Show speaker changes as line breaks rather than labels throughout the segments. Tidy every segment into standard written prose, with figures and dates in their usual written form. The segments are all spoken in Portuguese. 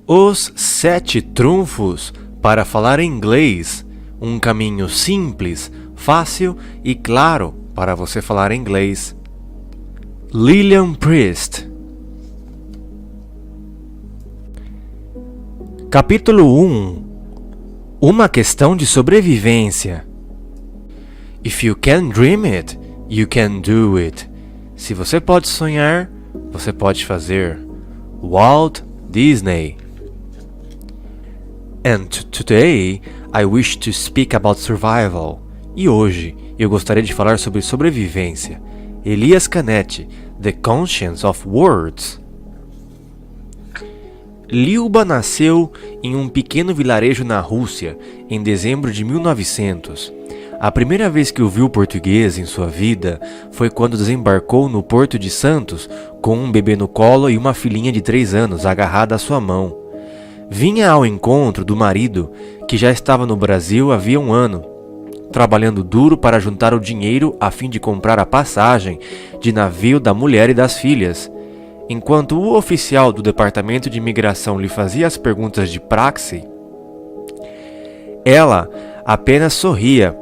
Os 7 trunfos para falar inglês. Um caminho simples, fácil e claro para você falar inglês. Lillian Priest. Capítulo 1. Uma questão de sobrevivência. If you can dream it, you can do it. Se você pode sonhar, você pode fazer. Walt Disney. And today, I wish to speak about survival. E hoje, eu gostaria de falar sobre sobrevivência. Elias Canetti, The Conscience of Words. Lyuba nasceu em um pequeno vilarejo na Rússia em dezembro de 1900. A primeira vez que ouviu português em sua vida foi quando desembarcou no Porto de Santos com um bebê no colo e uma filhinha de 3 anos agarrada à sua mão. Vinha ao encontro do marido, que já estava no Brasil havia 1 ano, trabalhando duro para juntar o dinheiro a fim de comprar a passagem de navio da mulher e das filhas. Enquanto o oficial do Departamento de Imigração lhe fazia as perguntas de praxe, ela apenas sorria,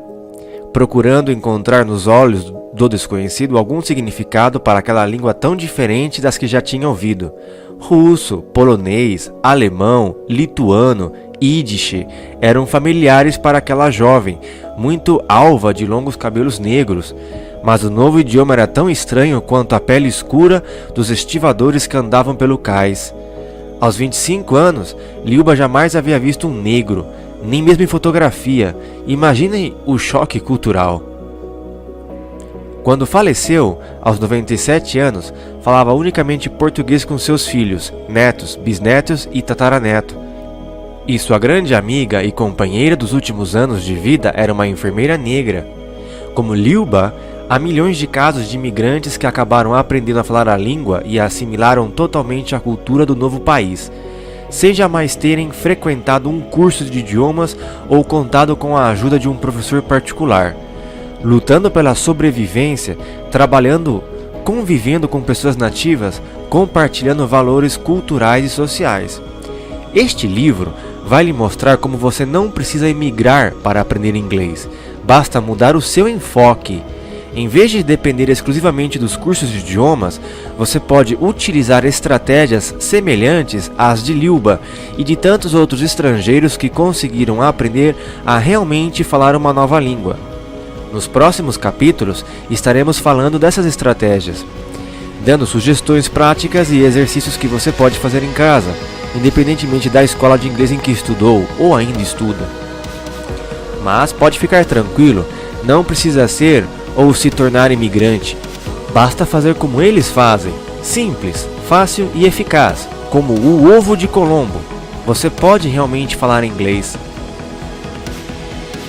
procurando encontrar nos olhos do desconhecido algum significado para aquela língua tão diferente das que já tinha ouvido. Russo, polonês, alemão, lituano, Yiddish eram familiares para aquela jovem, muito alva de longos cabelos negros, mas o novo idioma era tão estranho quanto a pele escura dos estivadores que andavam pelo cais. Aos 25 anos, Lyuba jamais havia visto um negro, nem mesmo em fotografia. Imaginem o choque cultural. Quando faleceu, aos 97 anos, falava unicamente português com seus filhos, netos, bisnetos e tataraneto. E sua grande amiga e companheira dos últimos anos de vida era uma enfermeira negra. Como Lyuba, há milhões de casos de imigrantes que acabaram aprendendo a falar a língua e a assimilaram totalmente a cultura do novo país, sem jamais terem frequentado um curso de idiomas ou contado com a ajuda de um professor particular. Lutando pela sobrevivência, trabalhando, convivendo com pessoas nativas, compartilhando valores culturais e sociais. Este livro vai lhe mostrar como você não precisa emigrar para aprender inglês. Basta mudar o seu enfoque. Em vez de depender exclusivamente dos cursos de idiomas, você pode utilizar estratégias semelhantes às de Lyuba e de tantos outros estrangeiros que conseguiram aprender a realmente falar uma nova língua. Nos próximos capítulos, estaremos falando dessas estratégias, dando sugestões práticas e exercícios que você pode fazer em casa, independentemente da escola de inglês em que estudou ou ainda estuda. Mas pode ficar tranquilo, não precisa ser ou se tornar imigrante. Basta fazer como eles fazem, simples, fácil e eficaz, como o ovo de Colombo. Você pode realmente falar inglês.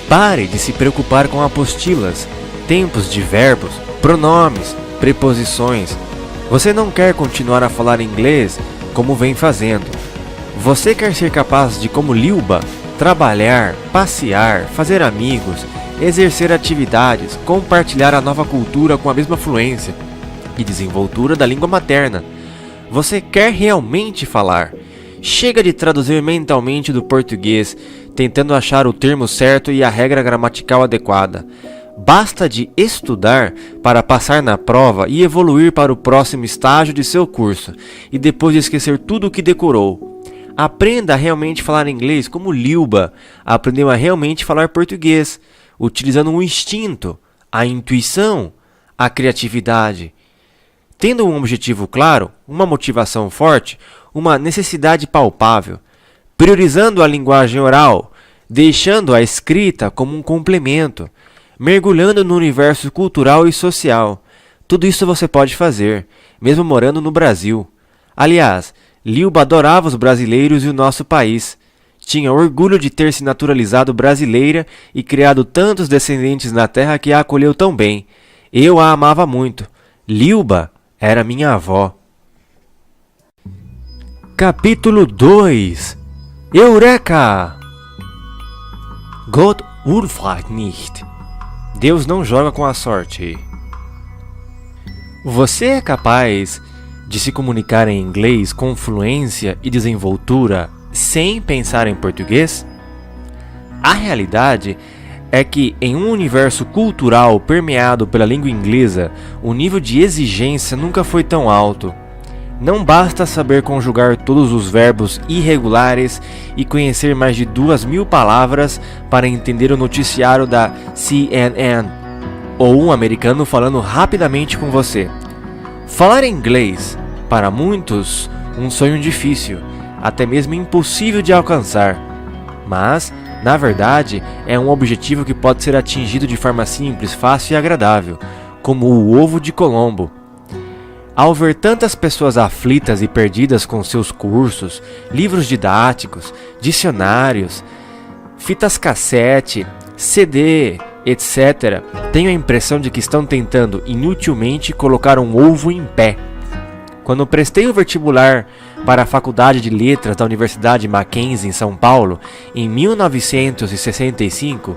Pare de se preocupar com apostilas, tempos de verbos, pronomes, preposições. Você não quer continuar a falar inglês como vem fazendo. Você quer ser capaz de, como Lyuba, trabalhar, passear, fazer amigos, exercer atividades, compartilhar a nova cultura com a mesma fluência e desenvoltura da língua materna. Você quer realmente falar. Chega de traduzir mentalmente do português, tentando achar o termo certo e a regra gramatical adequada. Basta de estudar para passar na prova e evoluir para o próximo estágio de seu curso, e depois de esquecer tudo o que decorou. Aprenda a realmente falar inglês como Lyuba aprendeu a realmente falar português, utilizando um instinto, a intuição, a criatividade. Tendo um objetivo claro, uma motivação forte, uma necessidade palpável, priorizando a linguagem oral, deixando a escrita como um complemento, mergulhando no universo cultural e social. Tudo isso você pode fazer, mesmo morando no Brasil. Aliás, Lyuba adorava os brasileiros e o nosso país. Tinha orgulho de ter se naturalizado brasileira e criado tantos descendentes na terra que a acolheu tão bem. Eu a amava muito. Lyuba era minha avó. Capítulo 2. Eureka! Gott urfragt nicht. Deus não joga com a sorte. Você é capaz de se comunicar em inglês com fluência e desenvoltura sem pensar em português? A realidade é que, em um universo cultural permeado pela língua inglesa, o nível de exigência nunca foi tão alto. Não basta saber conjugar todos os verbos irregulares e conhecer mais de 2.000 palavras para entender o noticiário da CNN ou um americano falando rapidamente com você. Falar inglês, para muitos, um sonho difícil, até mesmo impossível de alcançar. Mas, na verdade, é um objetivo que pode ser atingido de forma simples, fácil e agradável, como o ovo de Colombo. Ao ver tantas pessoas aflitas e perdidas com seus cursos, livros didáticos, dicionários, fitas cassete, CD, etc., tenho a impressão de que estão tentando inutilmente colocar um ovo em pé. Quando prestei o vestibular para a Faculdade de Letras da Universidade Mackenzie em São Paulo, em 1965,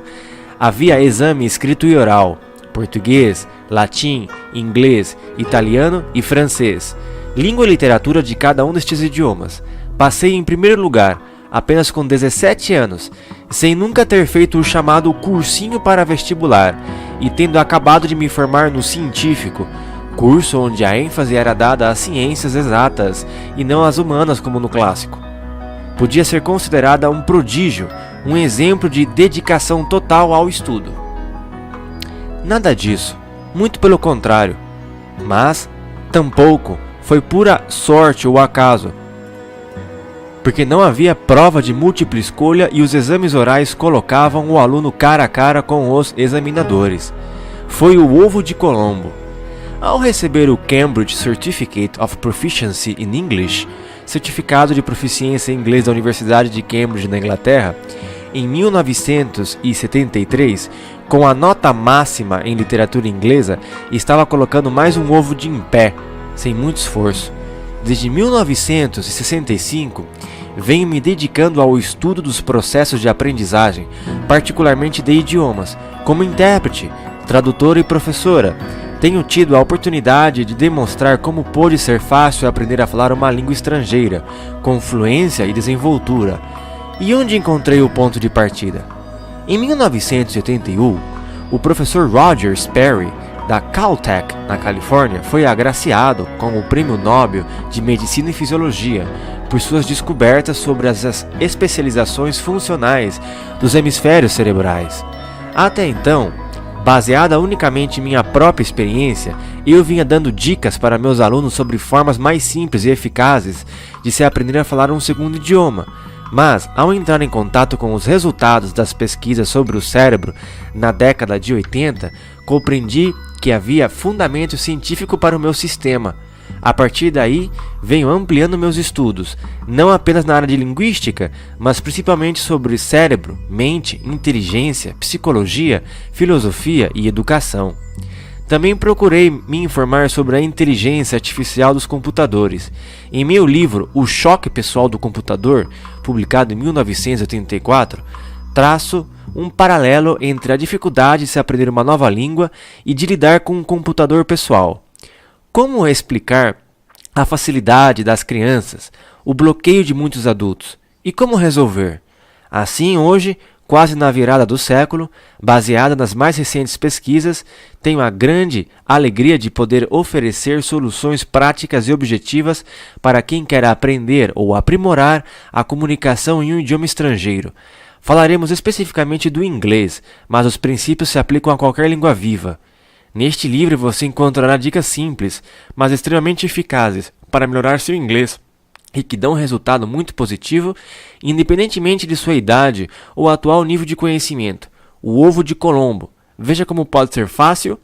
havia exame escrito e oral, português, latim, inglês, italiano e francês, língua e literatura de cada um destes idiomas. Passei em primeiro lugar, apenas com 17 anos, sem nunca ter feito o chamado cursinho para vestibular e tendo acabado de me formar no científico, curso onde a ênfase era dada às ciências exatas e não às humanas como no clássico. Podia ser considerada um prodígio, um exemplo de dedicação total ao estudo. Nada disso, muito pelo contrário, mas tampouco foi pura sorte ou acaso, porque não havia prova de múltipla escolha e os exames orais colocavam o aluno cara a cara com os examinadores. Foi o ovo de Colombo. Ao receber o Cambridge Certificate of Proficiency in English, certificado de proficiência em inglês da Universidade de Cambridge, na Inglaterra, em 1973, com a nota máxima em literatura inglesa, estava colocando mais um ovo em pé, sem muito esforço. Desde 1965, venho me dedicando ao estudo dos processos de aprendizagem, particularmente de idiomas, como intérprete, tradutora e professora. Tenho tido a oportunidade de demonstrar como pode ser fácil aprender a falar uma língua estrangeira, com fluência e desenvoltura. E onde encontrei o ponto de partida? Em 1981, o professor Roger Sperry, da Caltech, na Califórnia, foi agraciado com o Prêmio Nobel de Medicina e Fisiologia por suas descobertas sobre as especializações funcionais dos hemisférios cerebrais. Até então, baseada unicamente em minha própria experiência, eu vinha dando dicas para meus alunos sobre formas mais simples e eficazes de se aprender a falar um segundo idioma. Mas, ao entrar em contato com os resultados das pesquisas sobre o cérebro na década de 80, compreendi que havia fundamento científico para o meu sistema. A partir daí, venho ampliando meus estudos, não apenas na área de linguística, mas principalmente sobre cérebro, mente, inteligência, psicologia, filosofia e educação. Também procurei me informar sobre a inteligência artificial dos computadores. Em meu livro O Choque Pessoal do Computador, publicado em 1984, traço um paralelo entre a dificuldade de se aprender uma nova língua e de lidar com um computador pessoal. Como explicar a facilidade das crianças, o bloqueio de muitos adultos e como resolver? Assim, hoje, quase na virada do século, baseada nas mais recentes pesquisas, tenho a grande alegria de poder oferecer soluções práticas e objetivas para quem quer aprender ou aprimorar a comunicação em um idioma estrangeiro. Falaremos especificamente do inglês, mas os princípios se aplicam a qualquer língua viva. Neste livro você encontrará dicas simples, mas extremamente eficazes para melhorar seu inglês e que dão um resultado muito positivo, independentemente de sua idade ou atual nível de conhecimento. O ovo de Colombo. Veja como pode ser fácil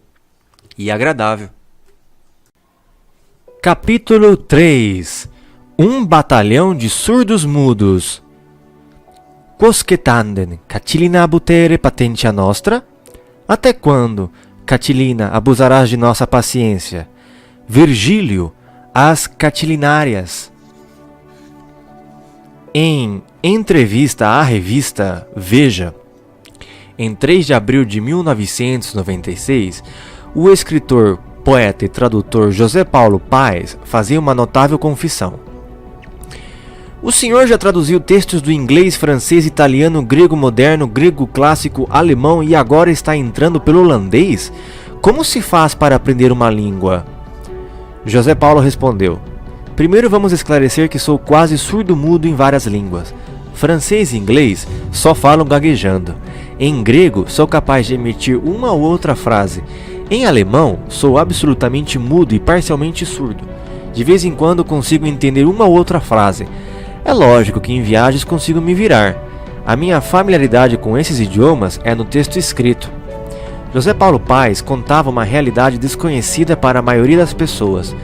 e agradável. Capítulo 3. Um batalhão de surdos mudos. Quosque tandem, Catilina abutere patentia nostra? Até quando, Catilina, abusarás de nossa paciência? Virgílio, as Catilinarias. Em entrevista à revista Veja, em 3 de abril de 1996, o escritor poeta e tradutor José Paulo Paes fazia uma notável confissão. O senhor já traduziu textos do inglês, francês, italiano, grego moderno, grego clássico, alemão e agora está entrando pelo holandês? Como se faz para aprender uma língua? José Paulo respondeu: primeiro vamos esclarecer que sou quase surdo-mudo em várias línguas. Francês e inglês só falo gaguejando. Em grego sou capaz de emitir uma ou outra frase. Em alemão sou absolutamente mudo e parcialmente surdo. De vez em quando consigo entender uma ou outra frase. É lógico que em viagens consigo me virar. A minha familiaridade com esses idiomas é no texto escrito. José Paulo Paes contava uma realidade desconhecida para a maioria das pessoas.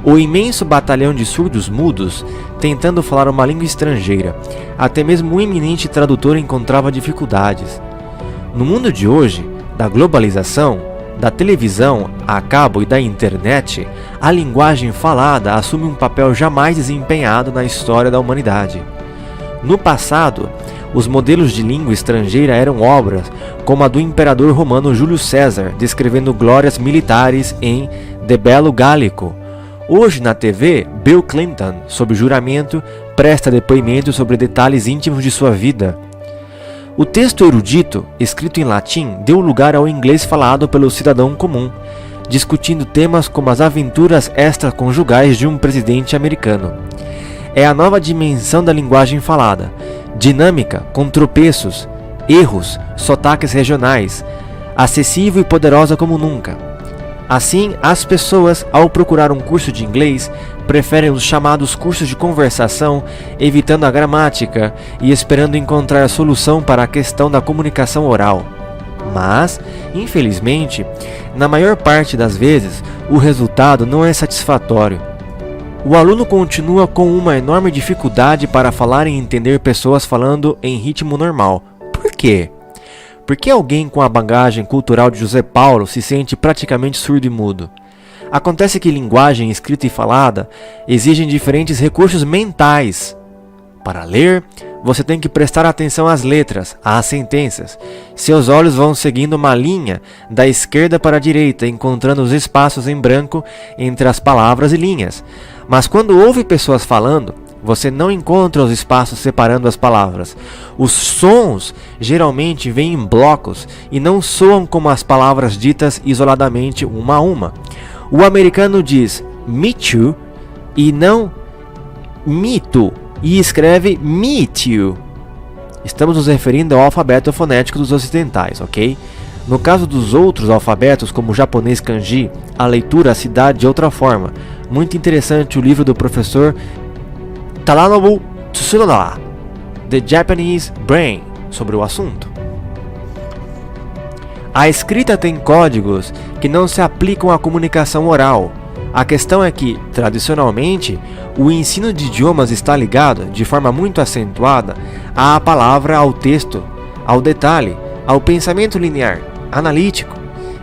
O imenso batalhão de surdos mudos tentando falar uma língua estrangeira. Até mesmo um eminente tradutor encontrava dificuldades. No mundo de hoje, da globalização, da televisão a cabo e da internet, a linguagem falada assume um papel jamais desempenhado na história da humanidade. No passado, os modelos de língua estrangeira eram obras como a do imperador romano Júlio César, descrevendo glórias militares em De Bello Gallico. Hoje na TV, Bill Clinton, sob juramento, presta depoimento sobre detalhes íntimos de sua vida. O texto erudito, escrito em latim, deu lugar ao inglês falado pelo cidadão comum, discutindo temas como as aventuras extraconjugais de um presidente americano. É a nova dimensão da linguagem falada, dinâmica, com tropeços, erros, sotaques regionais, acessível e poderosa como nunca. Assim, as pessoas, ao procurar um curso de inglês, preferem os chamados cursos de conversação, evitando a gramática e esperando encontrar a solução para a questão da comunicação oral. Mas, infelizmente, na maior parte das vezes, o resultado não é satisfatório. O aluno continua com uma enorme dificuldade para falar e entender pessoas falando em ritmo normal. Por quê? Porque alguém com a bagagem cultural de José Paulo se sente praticamente surdo e mudo. Acontece que linguagem escrita e falada exigem diferentes recursos mentais. Para ler, você tem que prestar atenção às letras, às sentenças. Seus olhos vão seguindo uma linha da esquerda para a direita, encontrando os espaços em branco entre as palavras e linhas. Mas quando ouve pessoas falando, você não encontra os espaços separando as palavras. Os sons geralmente vêm em blocos e não soam como as palavras ditas isoladamente uma a uma. O americano diz me too e não me too, e escreve me too. Estamos nos referindo ao alfabeto fonético dos ocidentais, ok? No caso dos outros alfabetos, como o japonês kanji, a leitura se dá de outra forma. Muito interessante o livro do professor Tadanobu Tsunoda, The Japanese Brain, sobre o assunto. A escrita tem códigos que não se aplicam à comunicação oral. A questão é que, tradicionalmente, o ensino de idiomas está ligado, de forma muito acentuada, à palavra, ao texto, ao detalhe, ao pensamento linear, analítico.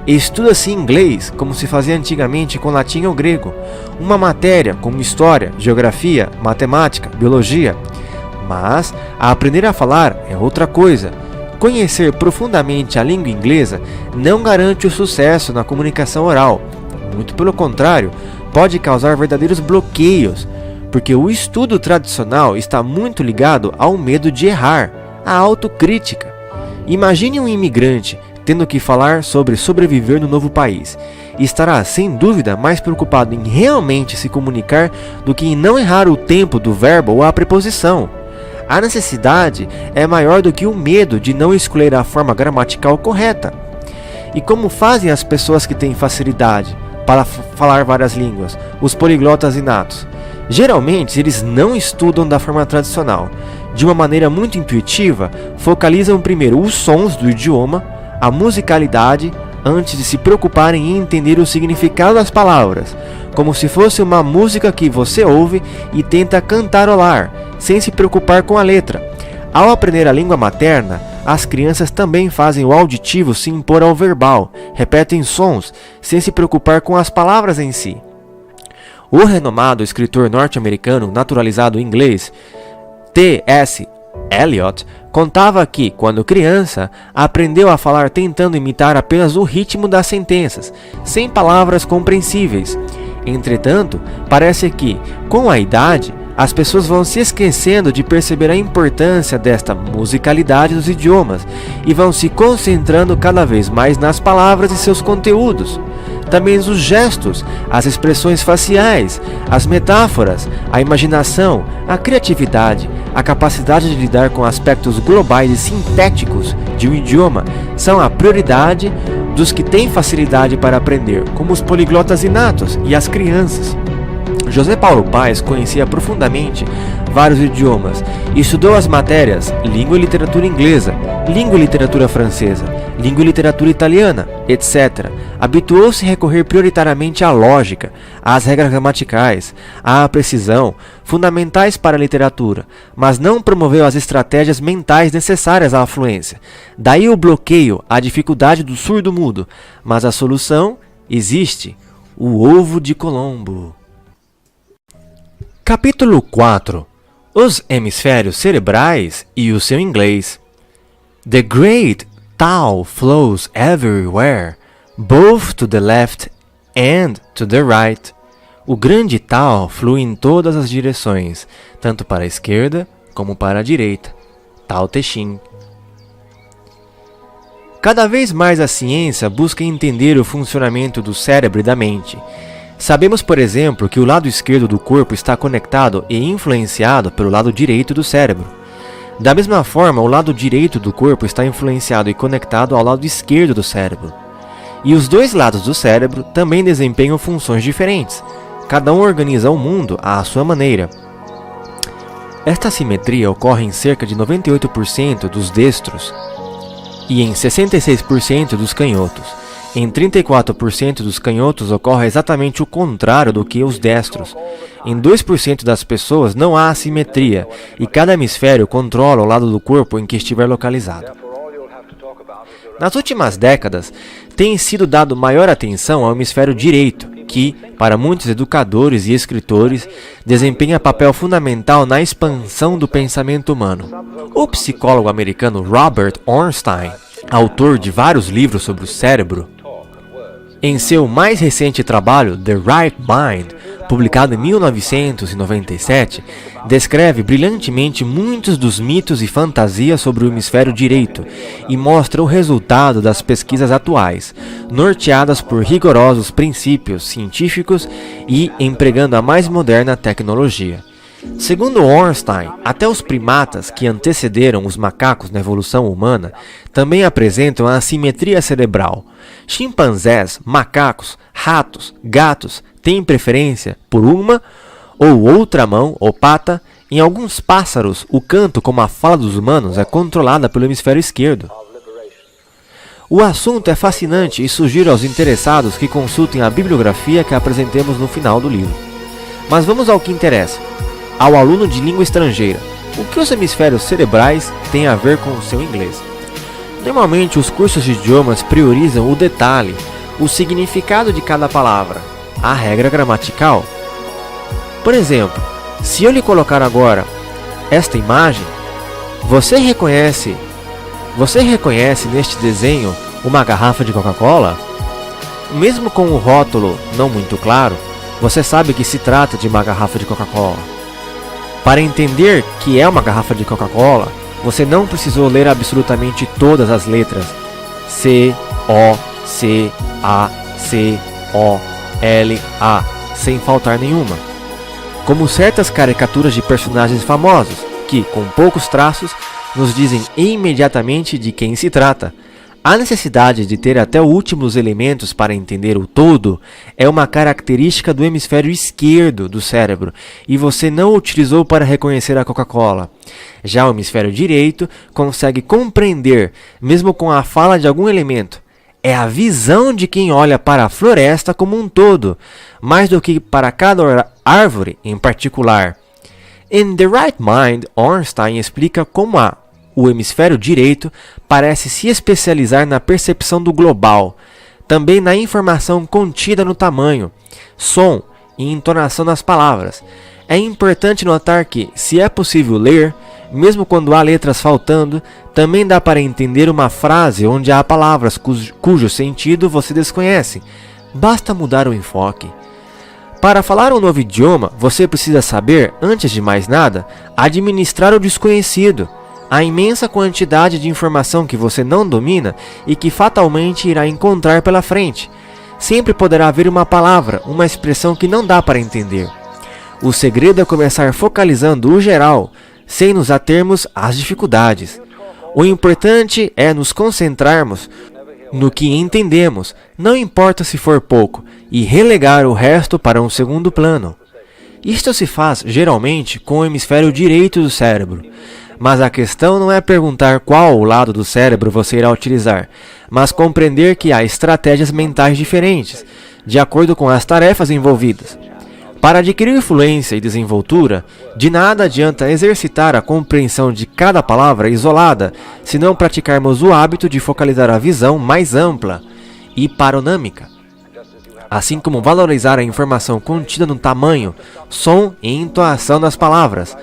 Estuda-se inglês, como se fazia antigamente com latim ou grego, uma matéria como história, geografia, matemática, biologia. Mas aprender a falar é outra coisa. Conhecer profundamente a língua inglesa não garante o sucesso na comunicação oral. Muito pelo contrário, pode causar verdadeiros bloqueios, porque o estudo tradicional está muito ligado ao medo de errar, à autocrítica. Imagine um imigrante tendo que falar sobre sobreviver no novo país. Estará, sem dúvida, mais preocupado em realmente se comunicar do que em não errar o tempo do verbo ou a preposição. A necessidade é maior do que o medo de não escolher a forma gramatical correta. E como fazem as pessoas que têm facilidade para falar várias línguas, os poliglotas inatos? Geralmente, eles não estudam da forma tradicional. De uma maneira muito intuitiva, focalizam primeiro os sons do idioma, a musicalidade, antes de se preocuparem em entender o significado das palavras, como se fosse uma música que você ouve e tenta cantarolar, sem se preocupar com a letra. Ao aprender a língua materna, as crianças também fazem o auditivo se impor ao verbal, repetem sons, sem se preocupar com as palavras em si. O renomado escritor norte-americano naturalizado inglês T.S. Eliot Contava que, quando criança, aprendeu a falar tentando imitar apenas o ritmo das sentenças, sem palavras compreensíveis. Entretanto, parece que, com a idade, as pessoas vão se esquecendo de perceber a importância desta musicalidade dos idiomas e vão se concentrando cada vez mais nas palavras e seus conteúdos. Também os gestos, as expressões faciais, as metáforas, a imaginação, a criatividade, a capacidade de lidar com aspectos globais e sintéticos de um idioma são a prioridade dos que têm facilidade para aprender, como os poliglotas inatos e as crianças. José Paulo Paes conhecia profundamente vários idiomas e estudou as matérias língua e literatura inglesa, língua e literatura francesa, língua e literatura italiana, etc. Habituou-se a recorrer prioritariamente à lógica, às regras gramaticais, à precisão, fundamentais para a literatura, mas não promoveu as estratégias mentais necessárias à fluência. Daí o bloqueio, a dificuldade do surdo-mudo, mas a solução existe: o ovo de Colombo. Capítulo 4. Os hemisférios cerebrais e o seu inglês. The great Tao flows everywhere, both to the left and to the right. O grande Tao flui em todas as direções, tanto para a esquerda como para a direita. Tao Te Ching. Cada vez mais a ciência busca entender o funcionamento do cérebro e da mente. Sabemos, por exemplo, que o lado esquerdo do corpo está conectado e influenciado pelo lado direito do cérebro. Da mesma forma, o lado direito do corpo está influenciado e conectado ao lado esquerdo do cérebro. E os dois lados do cérebro também desempenham funções diferentes. Cada um organiza o mundo à sua maneira. Esta simetria ocorre em cerca de 98% dos destros e em 66% dos canhotos. Em 34% dos canhotos ocorre exatamente o contrário do que os destros. Em 2% das pessoas não há assimetria e cada hemisfério controla o lado do corpo em que estiver localizado. Nas últimas décadas, tem sido dado maior atenção ao hemisfério direito, que, para muitos educadores e escritores, desempenha papel fundamental na expansão do pensamento humano. O psicólogo americano Robert Ornstein, autor de vários livros sobre o cérebro, em seu mais recente trabalho, The Right Mind, publicado em 1997, descreve brilhantemente muitos dos mitos e fantasias sobre o hemisfério direito e mostra o resultado das pesquisas atuais, norteadas por rigorosos princípios científicos e empregando a mais moderna tecnologia. Segundo Ornstein, até os primatas que antecederam os macacos na evolução humana também apresentam a assimetria cerebral. Chimpanzés, macacos, ratos, gatos têm preferência por uma ou outra mão ou pata. Em alguns pássaros, o canto, como a fala dos humanos, é controlada pelo hemisfério esquerdo. O assunto é fascinante e sugiro aos interessados que consultem a bibliografia que apresentemos no final do livro. Mas vamos ao que interessa. Ao aluno de língua estrangeira, o que os hemisférios cerebrais têm a ver com o seu inglês? Normalmente, os cursos de idiomas priorizam o detalhe, o significado de cada palavra, a regra gramatical. Por exemplo, se eu lhe colocar agora esta imagem, você reconhece neste desenho uma garrafa de Coca-Cola? Mesmo com o rótulo não muito claro, você sabe que se trata de uma garrafa de Coca-Cola. Para entender que é uma garrafa de Coca-Cola, você não precisou ler absolutamente todas as letras C, O, C, A, C, O, L, A, sem faltar nenhuma. Como certas caricaturas de personagens famosos, que, com poucos traços, nos dizem imediatamente de quem se trata. A necessidade de ter até os últimos elementos para entender o todo é uma característica do hemisfério esquerdo do cérebro e você não o utilizou para reconhecer a Coca-Cola. Já o hemisfério direito consegue compreender, mesmo com a fala de algum elemento. É a visão de quem olha para a floresta como um todo, mais do que para cada árvore em particular. Em The Right Mind, Ornstein explica como o hemisfério direito parece se especializar na percepção do global, também na informação contida no tamanho, som e entonação das palavras. É importante notar que, se é possível ler, Mesmo quando há letras faltando, também dá para entender uma frase onde há palavras cujo sentido você desconhece. Basta mudar o enfoque. Para falar um novo idioma, você precisa saber, antes de mais nada, administrar o desconhecido. A imensa quantidade de informação que você não domina e que fatalmente irá encontrar pela frente. Sempre poderá haver uma palavra, uma expressão que não dá para entender. O segredo é começar focalizando o geral, sem nos atermos às dificuldades. O importante é nos concentrarmos no que entendemos, não importa se for pouco, e relegar o resto para um segundo plano. Isto se faz, geralmente, com o hemisfério direito do cérebro. Mas a questão não é perguntar qual o lado do cérebro você irá utilizar, mas compreender que há estratégias mentais diferentes, de acordo com as tarefas envolvidas. Para adquirir fluência e desenvoltura, de nada adianta exercitar a compreensão de cada palavra isolada, se não praticarmos o hábito de focalizar a visão mais ampla e paronâmica, assim como valorizar a informação contida no tamanho, som e entoação das palavras.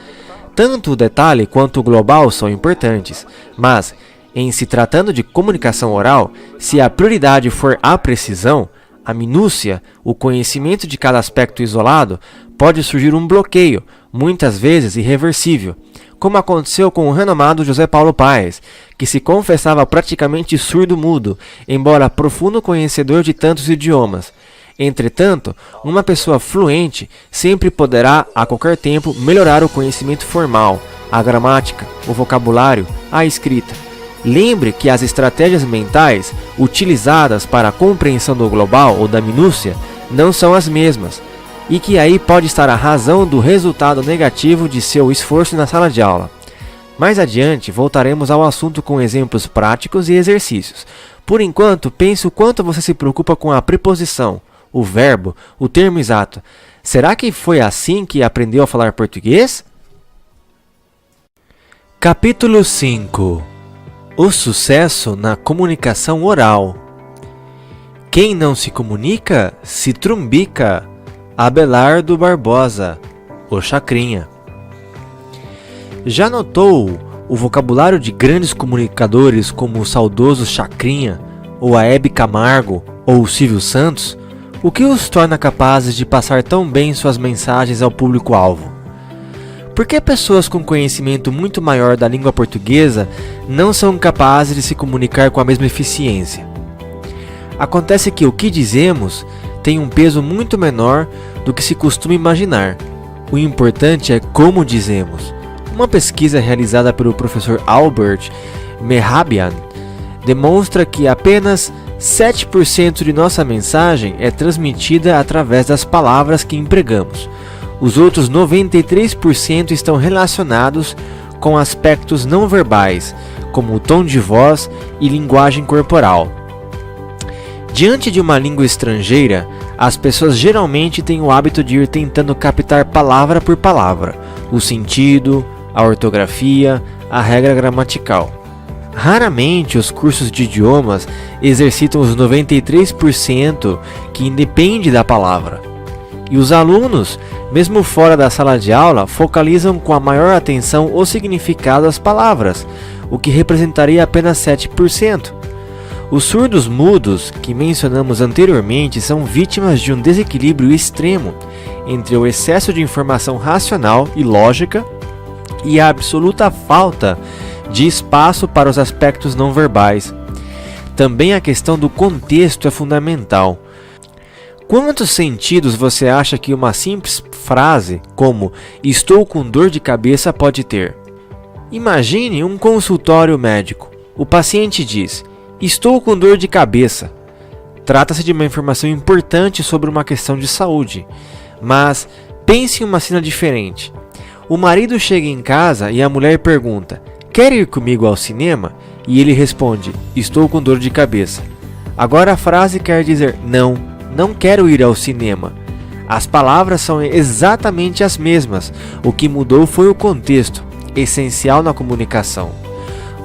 Tanto o detalhe quanto o global são importantes, mas, em se tratando de comunicação oral, se a prioridade for a precisão, a minúcia, o conhecimento de cada aspecto isolado, pode surgir um bloqueio, muitas vezes irreversível, como aconteceu com o renomado José Paulo Paes, que se confessava praticamente surdo-mudo, embora profundo conhecedor de tantos idiomas. Entretanto, uma pessoa fluente sempre poderá, a qualquer tempo, melhorar o conhecimento formal, a gramática, o vocabulário, a escrita. Lembre que as estratégias mentais utilizadas para a compreensão do global ou da minúcia não são as mesmas, e que aí pode estar a razão do resultado negativo de seu esforço na sala de aula. Mais adiante, voltaremos ao assunto com exemplos práticos e exercícios. Por enquanto, pense o quanto você se preocupa com a preposição, o verbo, o termo exato. Será que foi assim que aprendeu a falar português? Capítulo 5. O sucesso na comunicação oral. Quem não se comunica, se trumbica. Abelardo Barbosa, o Chacrinha. Já notou o vocabulário de grandes comunicadores como o saudoso Chacrinha, ou a Hebe Camargo, ou o Silvio Santos? O que os torna capazes de passar tão bem suas mensagens ao público-alvo? Por que pessoas com conhecimento muito maior da língua portuguesa não são capazes de se comunicar com a mesma eficiência? Acontece que o que dizemos tem um peso muito menor do que se costuma imaginar. O importante é como dizemos. Uma pesquisa realizada pelo professor Albert Mehrabian demonstra que apenas 7% de nossa mensagem é transmitida através das palavras que empregamos. Os outros 93% estão relacionados com aspectos não verbais, como o tom de voz e linguagem corporal. Diante de uma língua estrangeira, as pessoas geralmente têm o hábito de ir tentando captar palavra por palavra, o sentido, a ortografia, a regra gramatical. Raramente os cursos de idiomas exercitam os 93% que independe da palavra. E os alunos, mesmo fora da sala de aula, focalizam com a maior atenção o significado das palavras, o que representaria apenas 7%. Os surdos mudos, que mencionamos anteriormente, são vítimas de um desequilíbrio extremo entre o excesso de informação racional e lógica e a absoluta falta de espaço para os aspectos não verbais. Também a questão do contexto é fundamental. Quantos sentidos você acha que uma simples frase como "estou com dor de cabeça" pode ter? Imagine um consultório médico. O paciente diz: "Estou com dor de cabeça". Trata-se de uma informação importante sobre uma questão de saúde. Mas pense em uma cena diferente. O marido chega em casa e a mulher pergunta: "Quer ir comigo ao cinema?" E ele responde: "Estou com dor de cabeça". Agora a frase quer dizer: não quero ir ao cinema. As palavras são exatamente as mesmas. O que mudou foi o contexto, essencial na comunicação.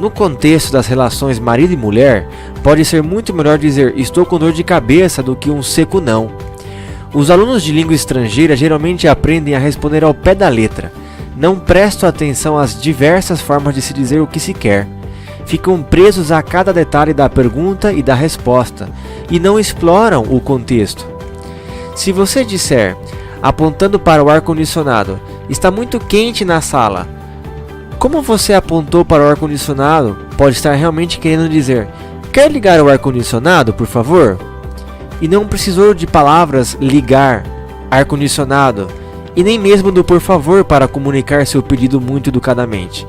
No contexto das relações marido e mulher, pode ser muito melhor dizer "estou com dor de cabeça" do que um seco não. Os alunos de língua estrangeira geralmente aprendem a responder ao pé da letra. não prestam atenção às diversas formas de se dizer o que se quer. Ficam presos a cada detalhe da pergunta e da resposta, e não exploram o contexto. Se você disser, apontando para o ar-condicionado, está muito quente na sala, como você apontou para o ar-condicionado, pode estar realmente querendo dizer, quer ligar o ar-condicionado, por favor? E não precisou de palavras ligar, ar-condicionado, e nem mesmo do por favor para comunicar seu pedido muito educadamente.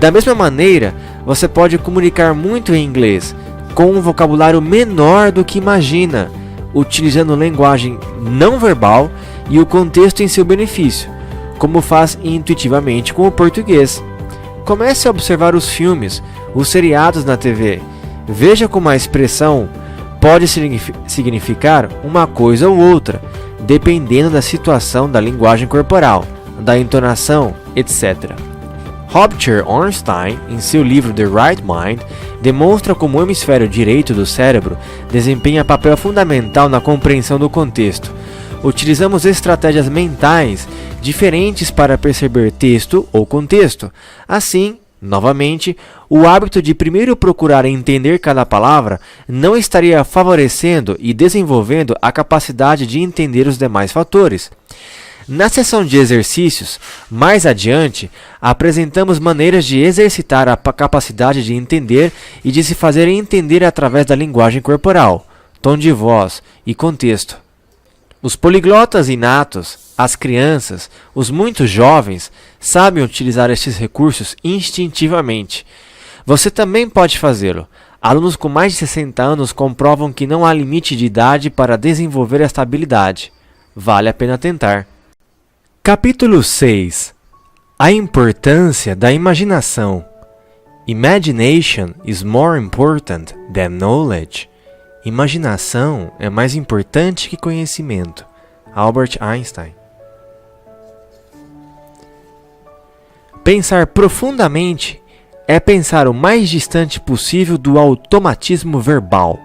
Da mesma maneira, você pode comunicar muito em inglês, com um vocabulário menor do que imagina, utilizando linguagem não verbal e o contexto em seu benefício, como faz intuitivamente com o português. Comece a observar os filmes, os seriados na TV. Veja como a expressão pode significar uma coisa ou outra, dependendo da situação da linguagem corporal, da entonação, etc. Hobcher Ornstein, em seu livro The Right Mind, demonstra como o hemisfério direito do cérebro desempenha papel fundamental na compreensão do contexto. Utilizamos estratégias mentais diferentes para perceber texto ou contexto. Assim, novamente, o hábito de primeiro procurar entender cada palavra não estaria favorecendo e desenvolvendo a capacidade de entender os demais fatores. Na sessão de exercícios, mais adiante, apresentamos maneiras de exercitar a capacidade de entender e de se fazer entender através da linguagem corporal, tom de voz e contexto. Os poliglotas inatos, as crianças, os muito jovens, sabem utilizar estes recursos instintivamente. Você também pode fazê-lo. Alunos com mais de 60 anos comprovam que não há limite de idade para desenvolver esta habilidade. Vale a pena tentar. Capítulo 6. A importância da imaginação. Imagination is more important than knowledge. Imaginação é mais importante que conhecimento. Albert Einstein. Pensar profundamente é pensar o mais distante possível do automatismo verbal.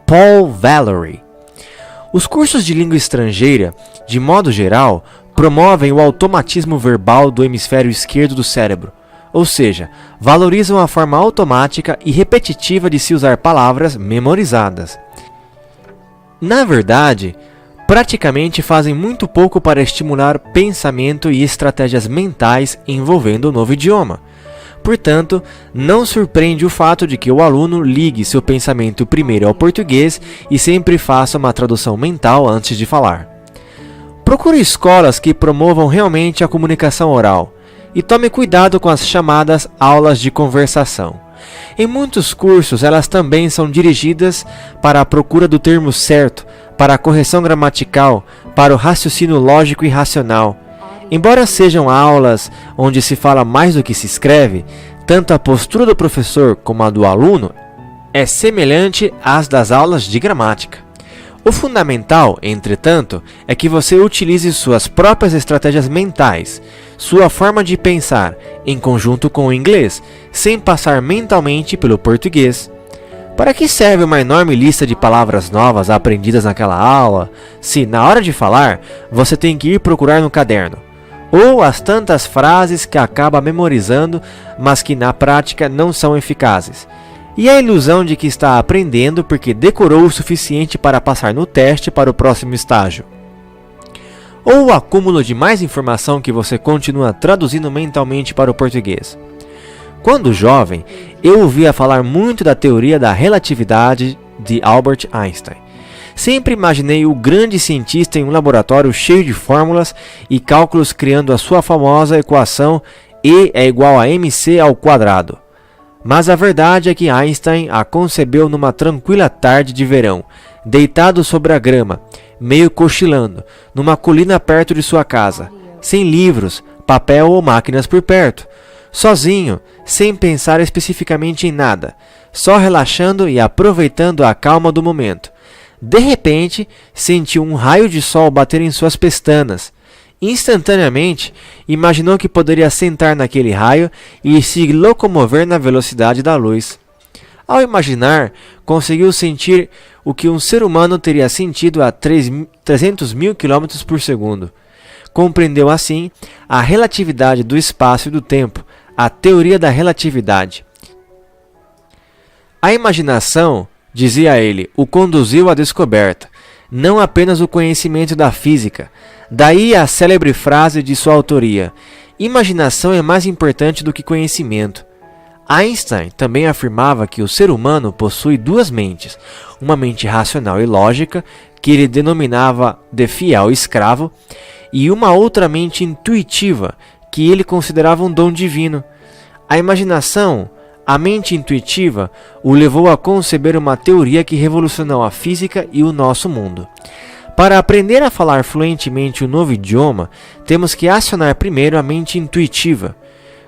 Paul Valery. Os cursos de língua estrangeira, de modo geral, promovem o automatismo verbal do hemisfério esquerdo do cérebro, ou seja, valorizam a forma automática e repetitiva de se usar palavras memorizadas. Na verdade, praticamente fazem muito pouco para estimular pensamento e estratégias mentais envolvendo o novo idioma. Portanto, não surpreende o fato de que o aluno ligue seu pensamento primeiro ao português e sempre faça uma tradução mental antes de falar. Procure escolas que promovam realmente a comunicação oral e tome cuidado com as chamadas aulas de conversação. Em muitos cursos, elas também são dirigidas para a procura do termo certo, para a correção gramatical, para o raciocínio lógico e racional. Embora sejam aulas onde se fala mais do que se escreve, tanto a postura do professor como a do aluno é semelhante às das aulas de gramática. O fundamental, entretanto, é que você utilize suas próprias estratégias mentais, sua forma de pensar, em conjunto com o inglês, sem passar mentalmente pelo português. Para que serve uma enorme lista de palavras novas aprendidas naquela aula, se, na hora de falar, você tem que ir procurar no caderno? Ou as tantas frases que acaba memorizando, mas que na prática não são eficazes? E a ilusão de que está aprendendo porque decorou o suficiente para passar no teste para o próximo estágio? Ou o acúmulo de mais informação que você continua traduzindo mentalmente para o português? Quando jovem, eu ouvia falar muito da teoria da relatividade de Albert Einstein. Sempre imaginei o grande cientista em um laboratório cheio de fórmulas e cálculos criando a sua famosa equação E é igual a mc ao quadrado. Mas a verdade é que Einstein a concebeu numa tranquila tarde de verão, deitado sobre a grama, meio cochilando, numa colina perto de sua casa, sem livros, papel ou máquinas por perto, sozinho, sem pensar especificamente em nada, só relaxando e aproveitando a calma do momento. De repente, sentiu um raio de sol bater em suas pestanas. Instantaneamente, imaginou que poderia sentar naquele raio e se locomover na velocidade da luz. Ao imaginar, conseguiu sentir o que um ser humano teria sentido a 300 mil km por segundo. compreendeu assim a relatividade do espaço e do tempo, a teoria da relatividade. A imaginação, dizia ele, o conduziu à descoberta, não apenas o conhecimento da física. Daí a célebre frase de sua autoria: imaginação é mais importante do que conhecimento. Einstein também afirmava que o ser humano possui duas mentes, uma mente racional e lógica, que ele denominava de fiel escravo, e uma outra mente intuitiva, que ele considerava um dom divino. A imaginação, a mente intuitiva, o levou a conceber uma teoria que revolucionou a física e o nosso mundo. Para aprender a falar fluentemente um novo idioma, temos que acionar primeiro a mente intuitiva.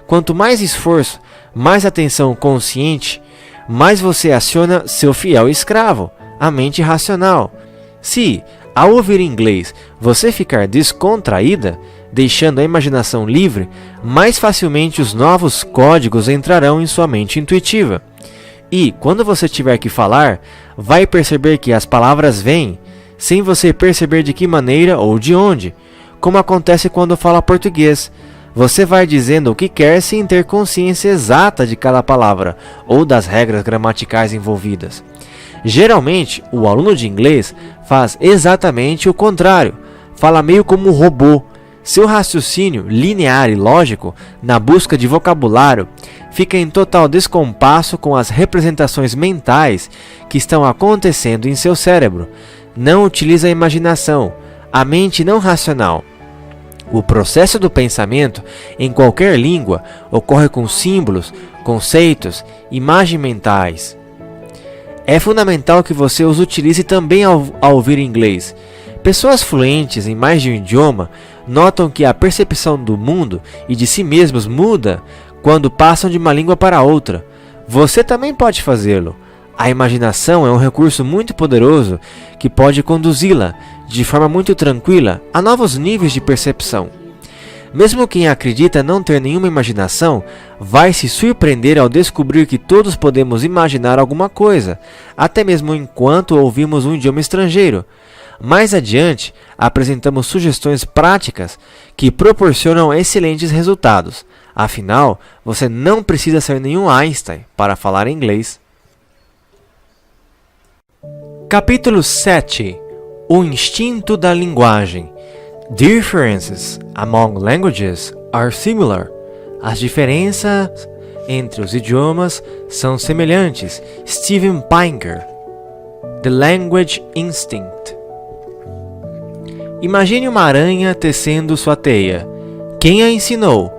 Quanto mais esforço, mais atenção consciente, mais você aciona seu fiel escravo, a mente racional. Se, ao ouvir inglês, você ficar descontraída, deixando a imaginação livre, mais facilmente os novos códigos entrarão em sua mente intuitiva. E, quando você tiver que falar, vai perceber que as palavras vêm, sem você perceber de que maneira ou de onde, como acontece quando fala português. Você vai dizendo o que quer sem ter consciência exata de cada palavra, ou das regras gramaticais envolvidas. Geralmente, o aluno de inglês faz exatamente o contrário, fala meio como um robô. Seu raciocínio linear e lógico, na busca de vocabulário, fica em total descompasso com as representações mentais que estão acontecendo em seu cérebro. Não utiliza a imaginação, a mente não racional. O processo do pensamento, em qualquer língua, ocorre com símbolos, conceitos, imagens mentais. É fundamental que você os utilize também ao ouvir inglês. Pessoas fluentes em mais de um idioma notam que a percepção do mundo e de si mesmos muda quando passam de uma língua para outra. Você também pode fazê-lo. A imaginação é um recurso muito poderoso que pode conduzi-la, de forma muito tranquila, a novos níveis de percepção. Mesmo quem acredita não ter nenhuma imaginação, vai se surpreender ao descobrir que todos podemos imaginar alguma coisa, até mesmo enquanto ouvimos um idioma estrangeiro. Mais adiante, apresentamos sugestões práticas que proporcionam excelentes resultados. Afinal, você não precisa ser nenhum Einstein para falar inglês. Capítulo 7. O instinto da linguagem. Differences among languages are similar. As diferenças entre os idiomas são semelhantes. Steven Pinker. The Language Instinct. Imagine uma aranha tecendo sua teia. Quem a ensinou?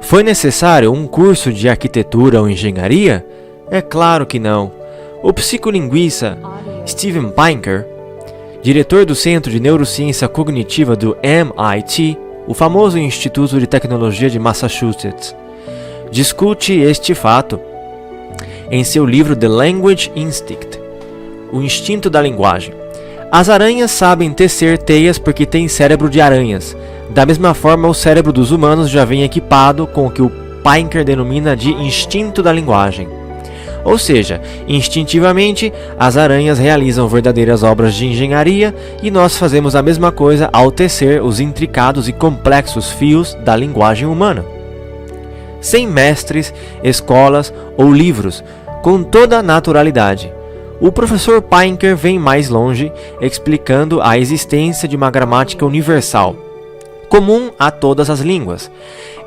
Foi necessário um curso de arquitetura ou engenharia? É claro que não. O psicolinguista Steven Pinker, diretor do Centro de Neurociência Cognitiva do MIT, o famoso Instituto de Tecnologia de Massachusetts, discute este fato em seu livro The Language Instinct, o instinto da linguagem. As aranhas sabem tecer teias porque têm cérebro de aranhas. Da mesma forma, o cérebro dos humanos já vem equipado com o que o Pinker denomina de instinto da linguagem. Ou seja, instintivamente, as aranhas realizam verdadeiras obras de engenharia e nós fazemos a mesma coisa ao tecer os intricados e complexos fios da linguagem humana. Sem mestres, escolas ou livros, com toda a naturalidade. O professor Pinker vem mais longe, explicando a existência de uma gramática universal, comum a todas as línguas.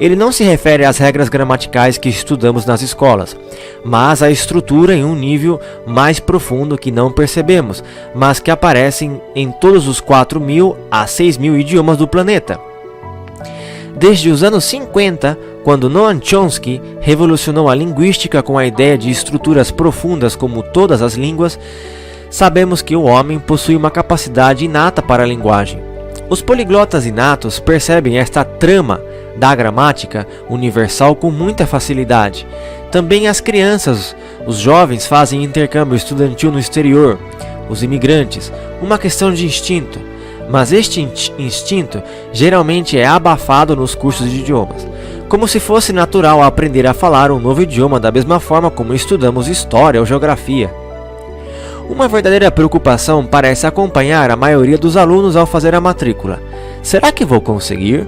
Ele não se refere às regras gramaticais que estudamos nas escolas, mas à estrutura em um nível mais profundo que não percebemos, mas que aparecem em todos os 4.000 a 6.000 idiomas do planeta. Desde os anos 50, quando Noam Chomsky revolucionou a linguística com a ideia de estruturas profundas como todas as línguas, sabemos que o homem possui uma capacidade inata para a linguagem. Os poliglotas inatos percebem esta trama da gramática universal com muita facilidade. Também as crianças, os jovens fazem intercâmbio estudantil no exterior, os imigrantes, uma questão de instinto. Mas este instinto geralmente é abafado nos cursos de idiomas, como se fosse natural aprender a falar um novo idioma da mesma forma como estudamos história ou geografia. Uma verdadeira preocupação parece acompanhar a maioria dos alunos ao fazer a matrícula. Será que vou conseguir?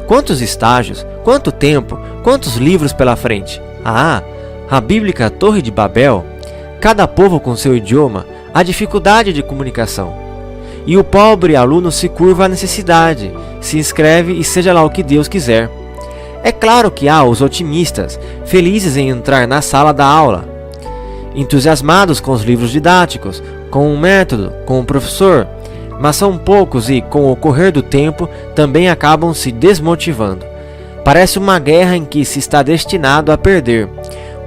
Quantos estágios? Quanto tempo? Quantos livros pela frente? Ah, a bíblica Torre de Babel. Cada povo com seu idioma, a dificuldade de comunicação. E o pobre aluno se curva à necessidade, se inscreve e seja lá o que Deus quiser. É claro que há os otimistas, felizes em entrar na sala da aula, entusiasmados com os livros didáticos, com o método, com o professor, mas são poucos e, com o correr do tempo, também acabam se desmotivando. Parece uma guerra em que se está destinado a perder,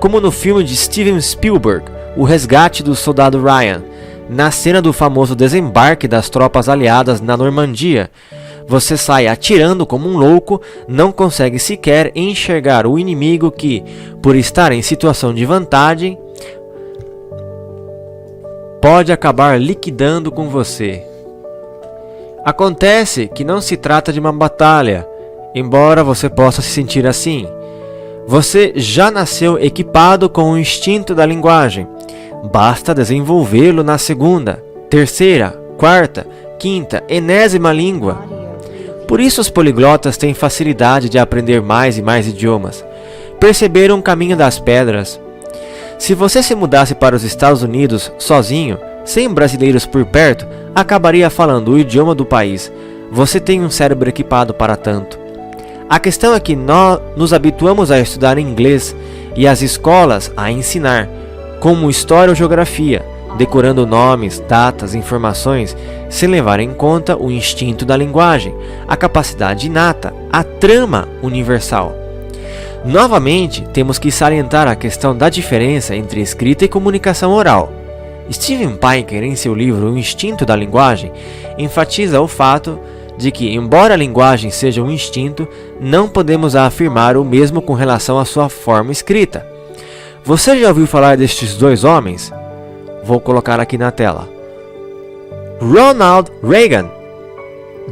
como no filme de Steven Spielberg, O Resgate do Soldado Ryan, na cena do famoso desembarque das tropas aliadas na Normandia. Você sai atirando como um louco, não consegue sequer enxergar o inimigo que, por estar em situação de vantagem, pode acabar liquidando com você. Acontece que não se trata de uma batalha, embora você possa se sentir assim. Você já nasceu equipado com o instinto da linguagem. Basta desenvolvê-lo na segunda, terceira, quarta, quinta, enésima língua. Por isso os poliglotas têm facilidade de aprender mais e mais idiomas. Perceberam o caminho das pedras. Se você se mudasse para os Estados Unidos sozinho, sem brasileiros por perto, acabaria falando o idioma do país. Você tem um cérebro equipado para tanto. A questão é que nós nos habituamos a estudar inglês e as escolas a ensinar, como história ou geografia, decorando nomes, datas, informações, sem levar em conta o instinto da linguagem, a capacidade inata, a trama universal. Novamente, temos que salientar a questão da diferença entre escrita e comunicação oral. Steven Pinker, em seu livro O Instinto da Linguagem, enfatiza o fato de que, embora a linguagem seja um instinto, não podemos afirmar o mesmo com relação à sua forma escrita. Você já ouviu falar destes dois homens? Vou colocar aqui na tela. Ronald Reagan.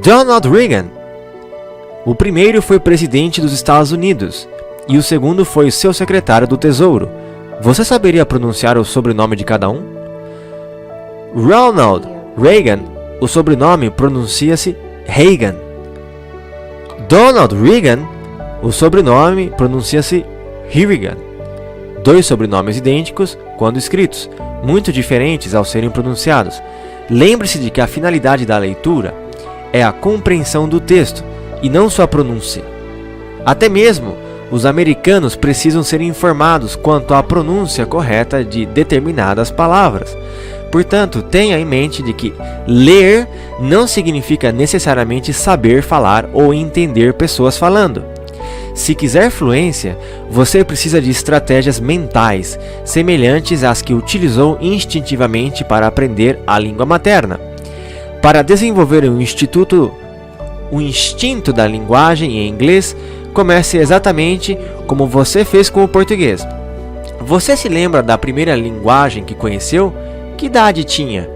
Donald Reagan. O primeiro foi presidente dos Estados Unidos e o segundo foi seu secretário do Tesouro. Você saberia pronunciar o sobrenome de cada um? Ronald Reagan, o sobrenome pronuncia-se Reagan. Donald Reagan, o sobrenome pronuncia-se Reagan. Dois sobrenomes idênticos quando escritos, muito diferentes ao serem pronunciados. Lembre-se de que a finalidade da leitura é a compreensão do texto e não sua pronúncia. Até mesmo os americanos precisam ser informados quanto à pronúncia correta de determinadas palavras. Portanto, tenha em mente de que ler não significa necessariamente saber falar ou entender pessoas falando. Se quiser fluência, você precisa de estratégias mentais, semelhantes às que utilizou instintivamente para aprender a língua materna. Para desenvolver o instinto da linguagem em inglês, comece exatamente como você fez com o português. Você se lembra da primeira linguagem que conheceu? Que idade tinha?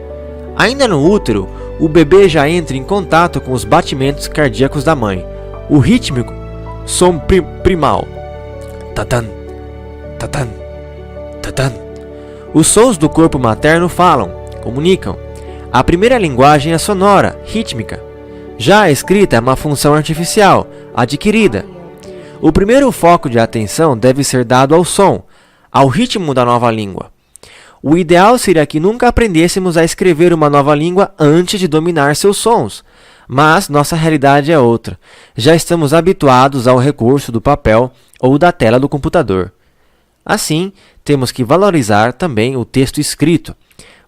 Ainda no útero, o bebê já entra em contato com os batimentos cardíacos da mãe. O rítmico som primal. Tatan, tatan, tatan. Os sons do corpo materno falam, comunicam. A primeira linguagem é sonora, rítmica. Já a escrita é uma função artificial, adquirida. O primeiro foco de atenção deve ser dado ao som, ao ritmo da nova língua. O ideal seria que nunca aprendêssemos a escrever uma nova língua antes de dominar seus sons. Mas nossa realidade é outra. Já estamos habituados ao recurso do papel ou da tela do computador. Assim, temos que valorizar também o texto escrito,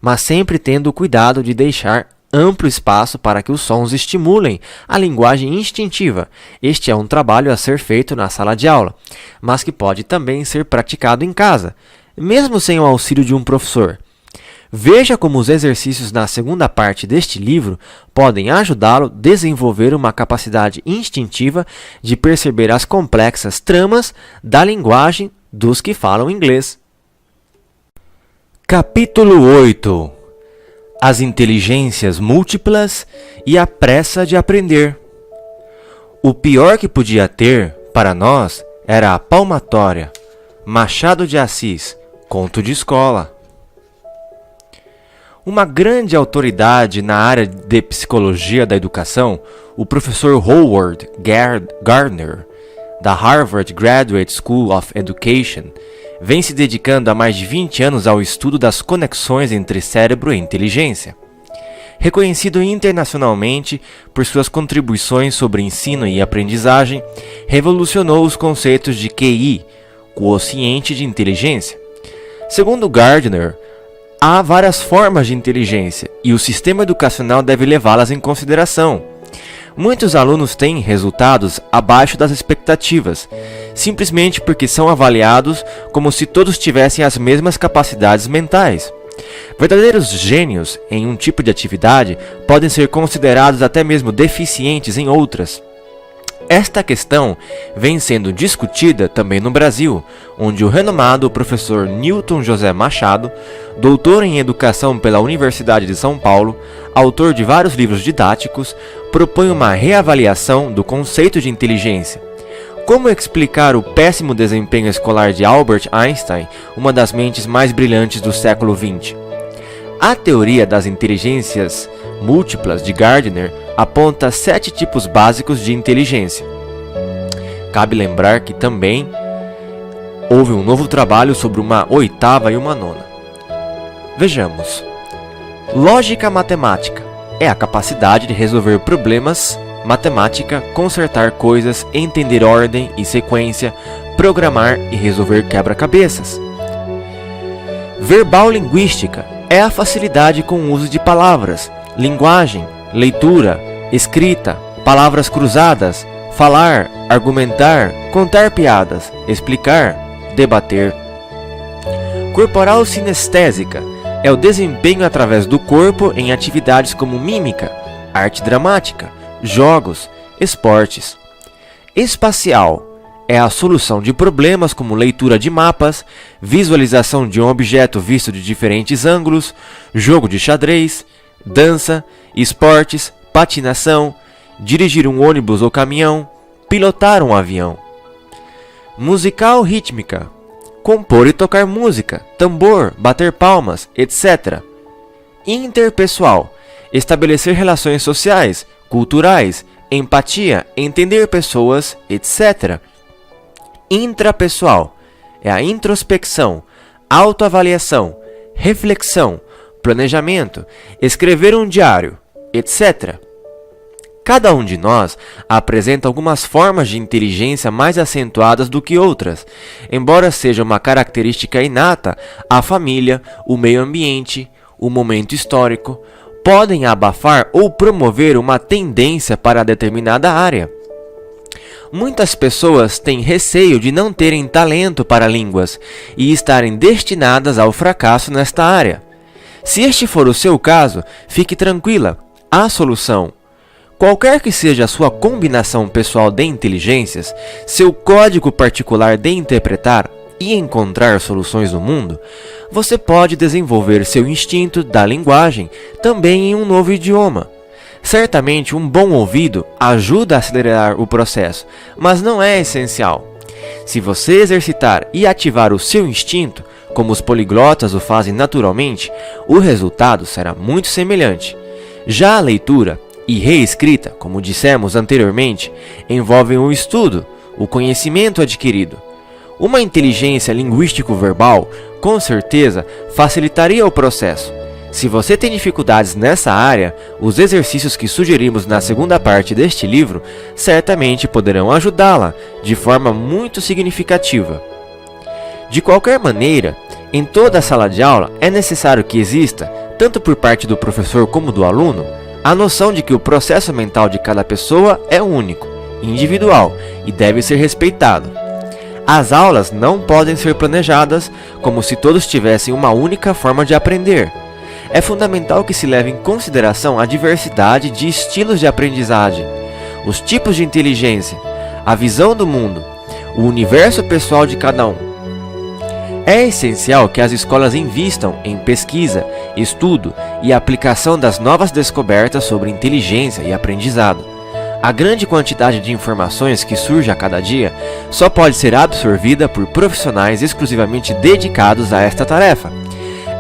mas sempre tendo o cuidado de deixar amplo espaço para que os sons estimulem a linguagem instintiva. Este é um trabalho a ser feito na sala de aula, mas que pode também ser praticado em casa, mesmo sem o auxílio de um professor. Veja como os exercícios na segunda parte deste livro podem ajudá-lo a desenvolver uma capacidade instintiva de perceber as complexas tramas da linguagem dos que falam inglês. Capítulo 8. As inteligências múltiplas e a pressa de aprender. O pior que podia ter, para nós, era a palmatória. Machado de Assis, conto de escola. Uma grande autoridade na área de psicologia da educação, o professor Howard Gardner, da Harvard Graduate School of Education, vem se dedicando há mais de 20 anos ao estudo das conexões entre cérebro e inteligência. Reconhecido internacionalmente por suas contribuições sobre ensino e aprendizagem, revolucionou os conceitos de QI, quociente de inteligência. Segundo Gardner, há várias formas de inteligência e o sistema educacional deve levá-las em consideração. Muitos alunos têm resultados abaixo das expectativas, simplesmente porque são avaliados como se todos tivessem as mesmas capacidades mentais. Verdadeiros gênios em um tipo de atividade podem ser considerados até mesmo deficientes em outras. Esta questão vem sendo discutida também no Brasil, onde o renomado professor Newton José Machado, doutor em educação pela Universidade de São Paulo, autor de vários livros didáticos, propõe uma reavaliação do conceito de inteligência. Como explicar o péssimo desempenho escolar de Albert Einstein, uma das mentes mais brilhantes do século XX? A teoria das inteligências múltiplas de Gardner aponta 7 tipos básicos de inteligência. Cabe lembrar que também houve um novo trabalho sobre uma 8ª e uma 9ª. Vejamos. Lógica matemática é a capacidade de resolver problemas. Matemática, consertar coisas, entender ordem e sequência, programar e resolver quebra-cabeças. Verbal linguística é a facilidade com o uso de palavras, linguagem, leitura, escrita, palavras cruzadas, falar, argumentar, contar piadas, explicar, debater. Corporal sinestésica é o desempenho através do corpo em atividades como mímica, arte dramática, jogos, esportes. Espacial é a solução de problemas como leitura de mapas, visualização de um objeto visto de diferentes ângulos, jogo de xadrez, dança, esportes, patinação, dirigir um ônibus ou caminhão, pilotar um avião. Musical rítmica, compor e tocar música, tambor, bater palmas, etc. Interpessoal, estabelecer relações sociais, culturais, empatia, entender pessoas, etc. Intrapessoal é a introspecção, autoavaliação, reflexão, planejamento, escrever um diário, etc. Cada um de nós apresenta algumas formas de inteligência mais acentuadas do que outras. Embora seja uma característica inata, a família, o meio ambiente, o momento histórico podem abafar ou promover uma tendência para determinada área. Muitas pessoas têm receio de não terem talento para línguas e estarem destinadas ao fracasso nesta área. Se este for o seu caso, fique tranquila, há solução. Qualquer que seja a sua combinação pessoal de inteligências, seu código particular de interpretar e encontrar soluções no mundo, você pode desenvolver seu instinto da linguagem também em um novo idioma. Certamente um bom ouvido ajuda a acelerar o processo, mas não é essencial. Se você exercitar e ativar o seu instinto, como os poliglotas o fazem naturalmente, o resultado será muito semelhante. Já a leitura e reescrita, como dissemos anteriormente, envolvem o estudo, o conhecimento adquirido. Uma inteligência linguístico-verbal, com certeza, facilitaria o processo. Se você tem dificuldades nessa área, os exercícios que sugerimos na segunda parte deste livro certamente poderão ajudá-la de forma muito significativa. De qualquer maneira, em toda a sala de aula é necessário que exista, tanto por parte do professor como do aluno, a noção de que o processo mental de cada pessoa é único, individual e deve ser respeitado. As aulas não podem ser planejadas como se todos tivessem uma única forma de aprender. É fundamental que se leve em consideração a diversidade de estilos de aprendizagem, os tipos de inteligência, a visão do mundo, o universo pessoal de cada um. É essencial que as escolas invistam em pesquisa, estudo e aplicação das novas descobertas sobre inteligência e aprendizado. A grande quantidade de informações que surge a cada dia só pode ser absorvida por profissionais exclusivamente dedicados a esta tarefa.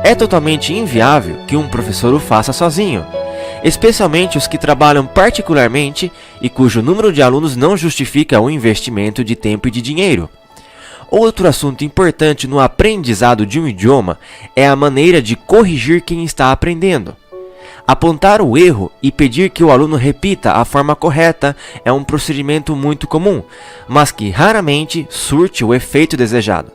É totalmente inviável que um professor o faça sozinho, especialmente os que trabalham particularmente e cujo número de alunos não justifica o investimento de tempo e de dinheiro. Outro assunto importante no aprendizado de um idioma é a maneira de corrigir quem está aprendendo. Apontar o erro e pedir que o aluno repita a forma correta é um procedimento muito comum, mas que raramente surte o efeito desejado.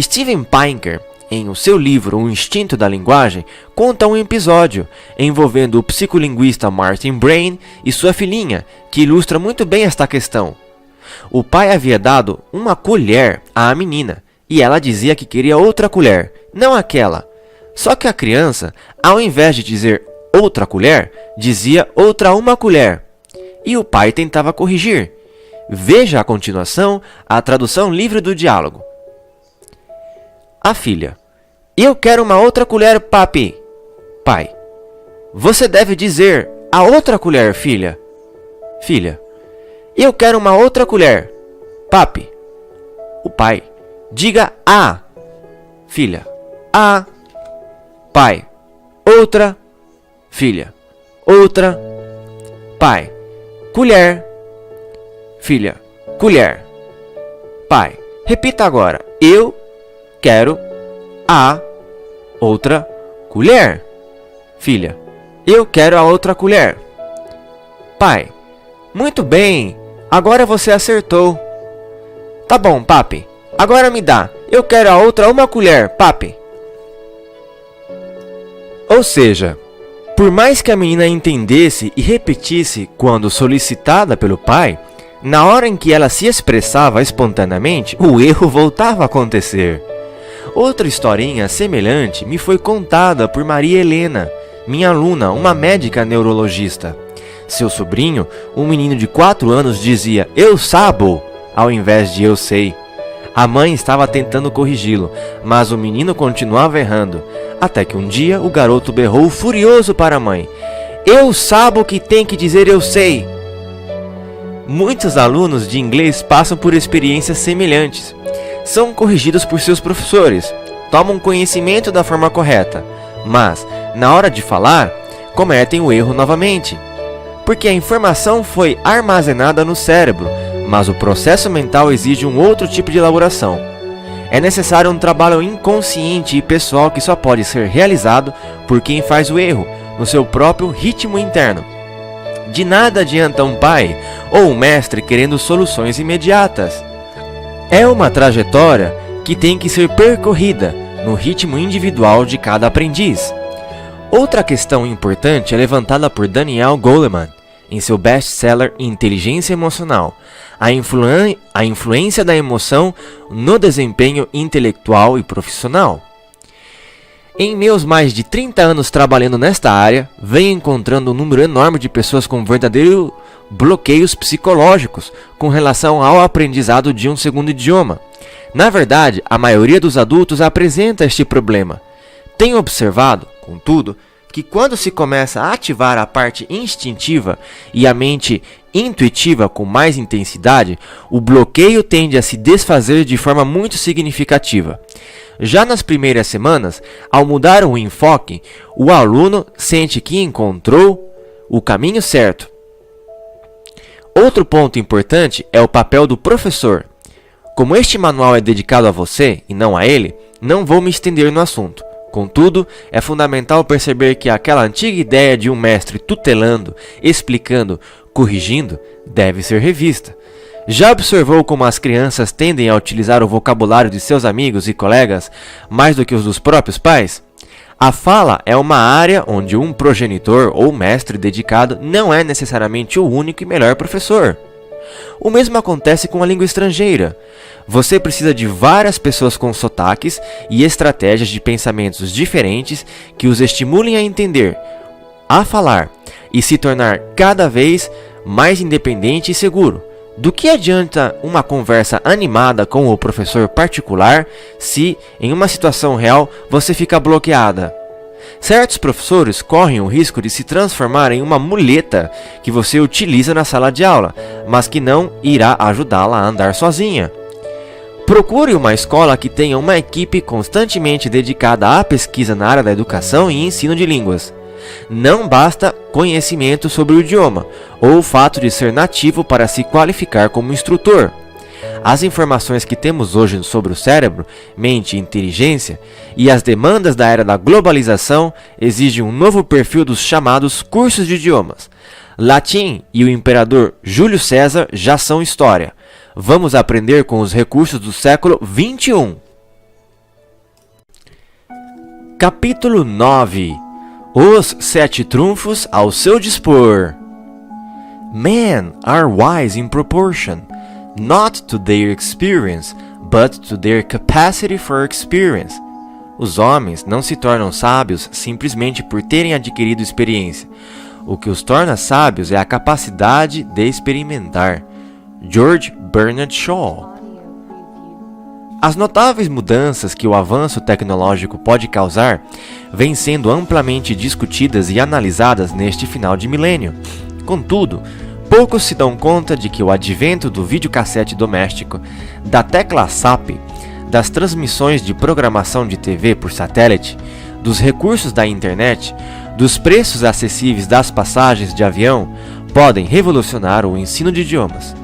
Steven Pinker, em o seu livro O Instinto da Linguagem, conta um episódio envolvendo o psicolinguista Martin Brain e sua filhinha, que ilustra muito bem esta questão. O pai havia dado uma colher à menina, e ela dizia que queria outra colher, não aquela. Só que a criança, ao invés de dizer outra colher, dizia outra uma colher. E o pai tentava corrigir. Veja a continuação, a tradução livre do diálogo. A filha: eu quero uma outra colher, papi. Pai: você deve dizer a outra colher, filha. Filha: eu quero uma outra colher, papi. O pai: diga a. Filha: a. Pai: outra. Filha: outra. Pai: colher. Filha: colher. Pai: repita agora. Eu quero a outra colher. Filha: eu quero a outra colher. Pai: muito bem, agora você acertou. Tá bom, papi. Agora me dá. Eu quero a outra uma colher, papi. Ou seja, por mais que a menina entendesse e repetisse quando solicitada pelo pai, na hora em que ela se expressava espontaneamente, o erro voltava a acontecer. Outra historinha semelhante me foi contada por Maria Helena, minha aluna, uma médica neurologista. Seu sobrinho, um menino de 4 anos, dizia "eu sabo" ao invés de "eu sei". A mãe estava tentando corrigi-lo, mas o menino continuava errando, até que um dia o garoto berrou furioso para a mãe: "Eu sabo que tem que dizer eu sei". Muitos alunos de inglês passam por experiências semelhantes. São corrigidos por seus professores, tomam conhecimento da forma correta, mas, na hora de falar, cometem o erro novamente. Porque a informação foi armazenada no cérebro, mas o processo mental exige um outro tipo de elaboração. É necessário um trabalho inconsciente e pessoal que só pode ser realizado por quem faz o erro, no seu próprio ritmo interno. De nada adianta um pai ou um mestre querendo soluções imediatas. É uma trajetória que tem que ser percorrida no ritmo individual de cada aprendiz. Outra questão importante é levantada por Daniel Goleman em seu best-seller Inteligência Emocional, a influência da emoção no desempenho intelectual e profissional. Em meus mais de 30 anos trabalhando nesta área, venho encontrando um número enorme de pessoas com verdadeiros bloqueios psicológicos com relação ao aprendizado de um segundo idioma. Na verdade, a maioria dos adultos apresenta este problema. Tenho observado, contudo, que quando se começa a ativar a parte instintiva e a mente intuitiva com mais intensidade, o bloqueio tende a se desfazer de forma muito significativa. Já nas primeiras semanas, ao mudar o enfoque, o aluno sente que encontrou o caminho certo. Outro ponto importante é o papel do professor. Como este manual é dedicado a você e não a ele, não vou me estender no assunto. Contudo, é fundamental perceber que aquela antiga ideia de um mestre tutelando, explicando, corrigindo, deve ser revista. Já observou como as crianças tendem a utilizar o vocabulário de seus amigos e colegas mais do que os dos próprios pais? A fala é uma área onde um progenitor ou mestre dedicado não é necessariamente o único e melhor professor. O mesmo acontece com a língua estrangeira. Você precisa de várias pessoas com sotaques e estratégias de pensamentos diferentes que os estimulem a entender, a falar e se tornar cada vez mais independente e seguro. Do que adianta uma conversa animada com o professor particular se, em uma situação real, você fica bloqueada? Certos professores correm o risco de se transformar em uma muleta que você utiliza na sala de aula, mas que não irá ajudá-la a andar sozinha. Procure uma escola que tenha uma equipe constantemente dedicada à pesquisa na área da educação e ensino de línguas. Não basta conhecimento sobre o idioma ou o fato de ser nativo para se qualificar como instrutor. As informações que temos hoje sobre o cérebro, mente e inteligência e as demandas da era da globalização exigem um novo perfil dos chamados cursos de idiomas. Latim e o imperador Júlio César já são história. Vamos aprender com os recursos do século XXI. Capítulo 9. Os 7 trunfos ao seu dispor. Men are wise in proportion, not to their experience, but to their capacity for experience. Os homens não se tornam sábios simplesmente por terem adquirido experiência. O que os torna sábios é a capacidade de experimentar. George Bernard Shaw. As notáveis mudanças que o avanço tecnológico pode causar vêm sendo amplamente discutidas e analisadas neste final de milênio. Contudo, poucos se dão conta de que o advento do videocassete doméstico, da tecla SAP, das transmissões de programação de TV por satélite, dos recursos da internet, dos preços acessíveis das passagens de avião, podem revolucionar o ensino de idiomas.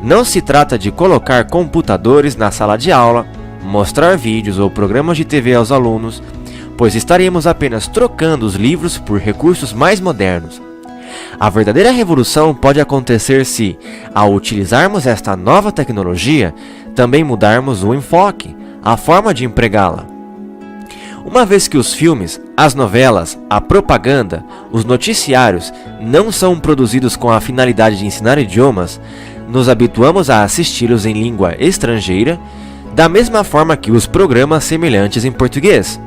Não se trata de colocar computadores na sala de aula, mostrar vídeos ou programas de TV aos alunos, pois estaremos apenas trocando os livros por recursos mais modernos. A verdadeira revolução pode acontecer se, ao utilizarmos esta nova tecnologia, também mudarmos o enfoque, a forma de empregá-la. Uma vez que os filmes, as novelas, a propaganda, os noticiários não são produzidos com a finalidade de ensinar idiomas, nos habituamos a assisti-los em língua estrangeira, da mesma forma que os programas semelhantes em português,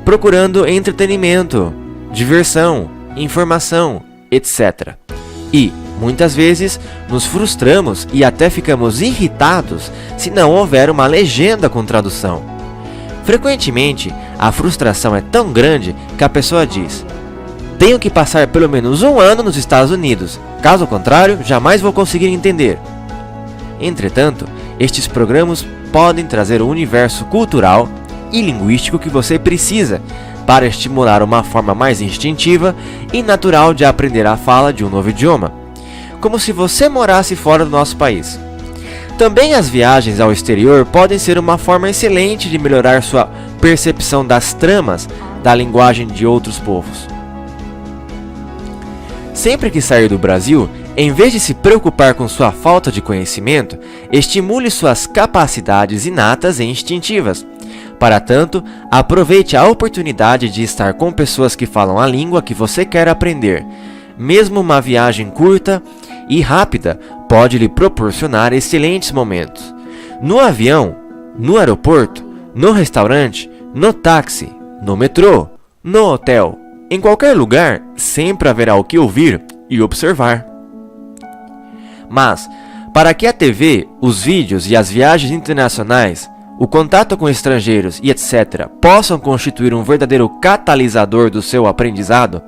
procurando entretenimento, diversão, informação, etc. E, muitas vezes, nos frustramos e até ficamos irritados se não houver uma legenda com tradução. Frequentemente, a frustração é tão grande que a pessoa diz: tenho que passar pelo menos 1 ano nos Estados Unidos, caso contrário, jamais vou conseguir entender. Entretanto, estes programas podem trazer o universo cultural e linguístico que você precisa para estimular uma forma mais instintiva e natural de aprender a fala de um novo idioma, como se você morasse fora do nosso país. Também as viagens ao exterior podem ser uma forma excelente de melhorar sua percepção das tramas da linguagem de outros povos. Sempre que sair do Brasil, em vez de se preocupar com sua falta de conhecimento, estimule suas capacidades inatas e instintivas. Para tanto, aproveite a oportunidade de estar com pessoas que falam a língua que você quer aprender. Mesmo uma viagem curta e rápida pode lhe proporcionar excelentes momentos. No avião, no aeroporto, no restaurante, no táxi, no metrô, no hotel, em qualquer lugar, sempre haverá o que ouvir e observar. Mas, para que a TV, os vídeos e as viagens internacionais, o contato com estrangeiros e etc. possam constituir um verdadeiro catalisador do seu aprendizado,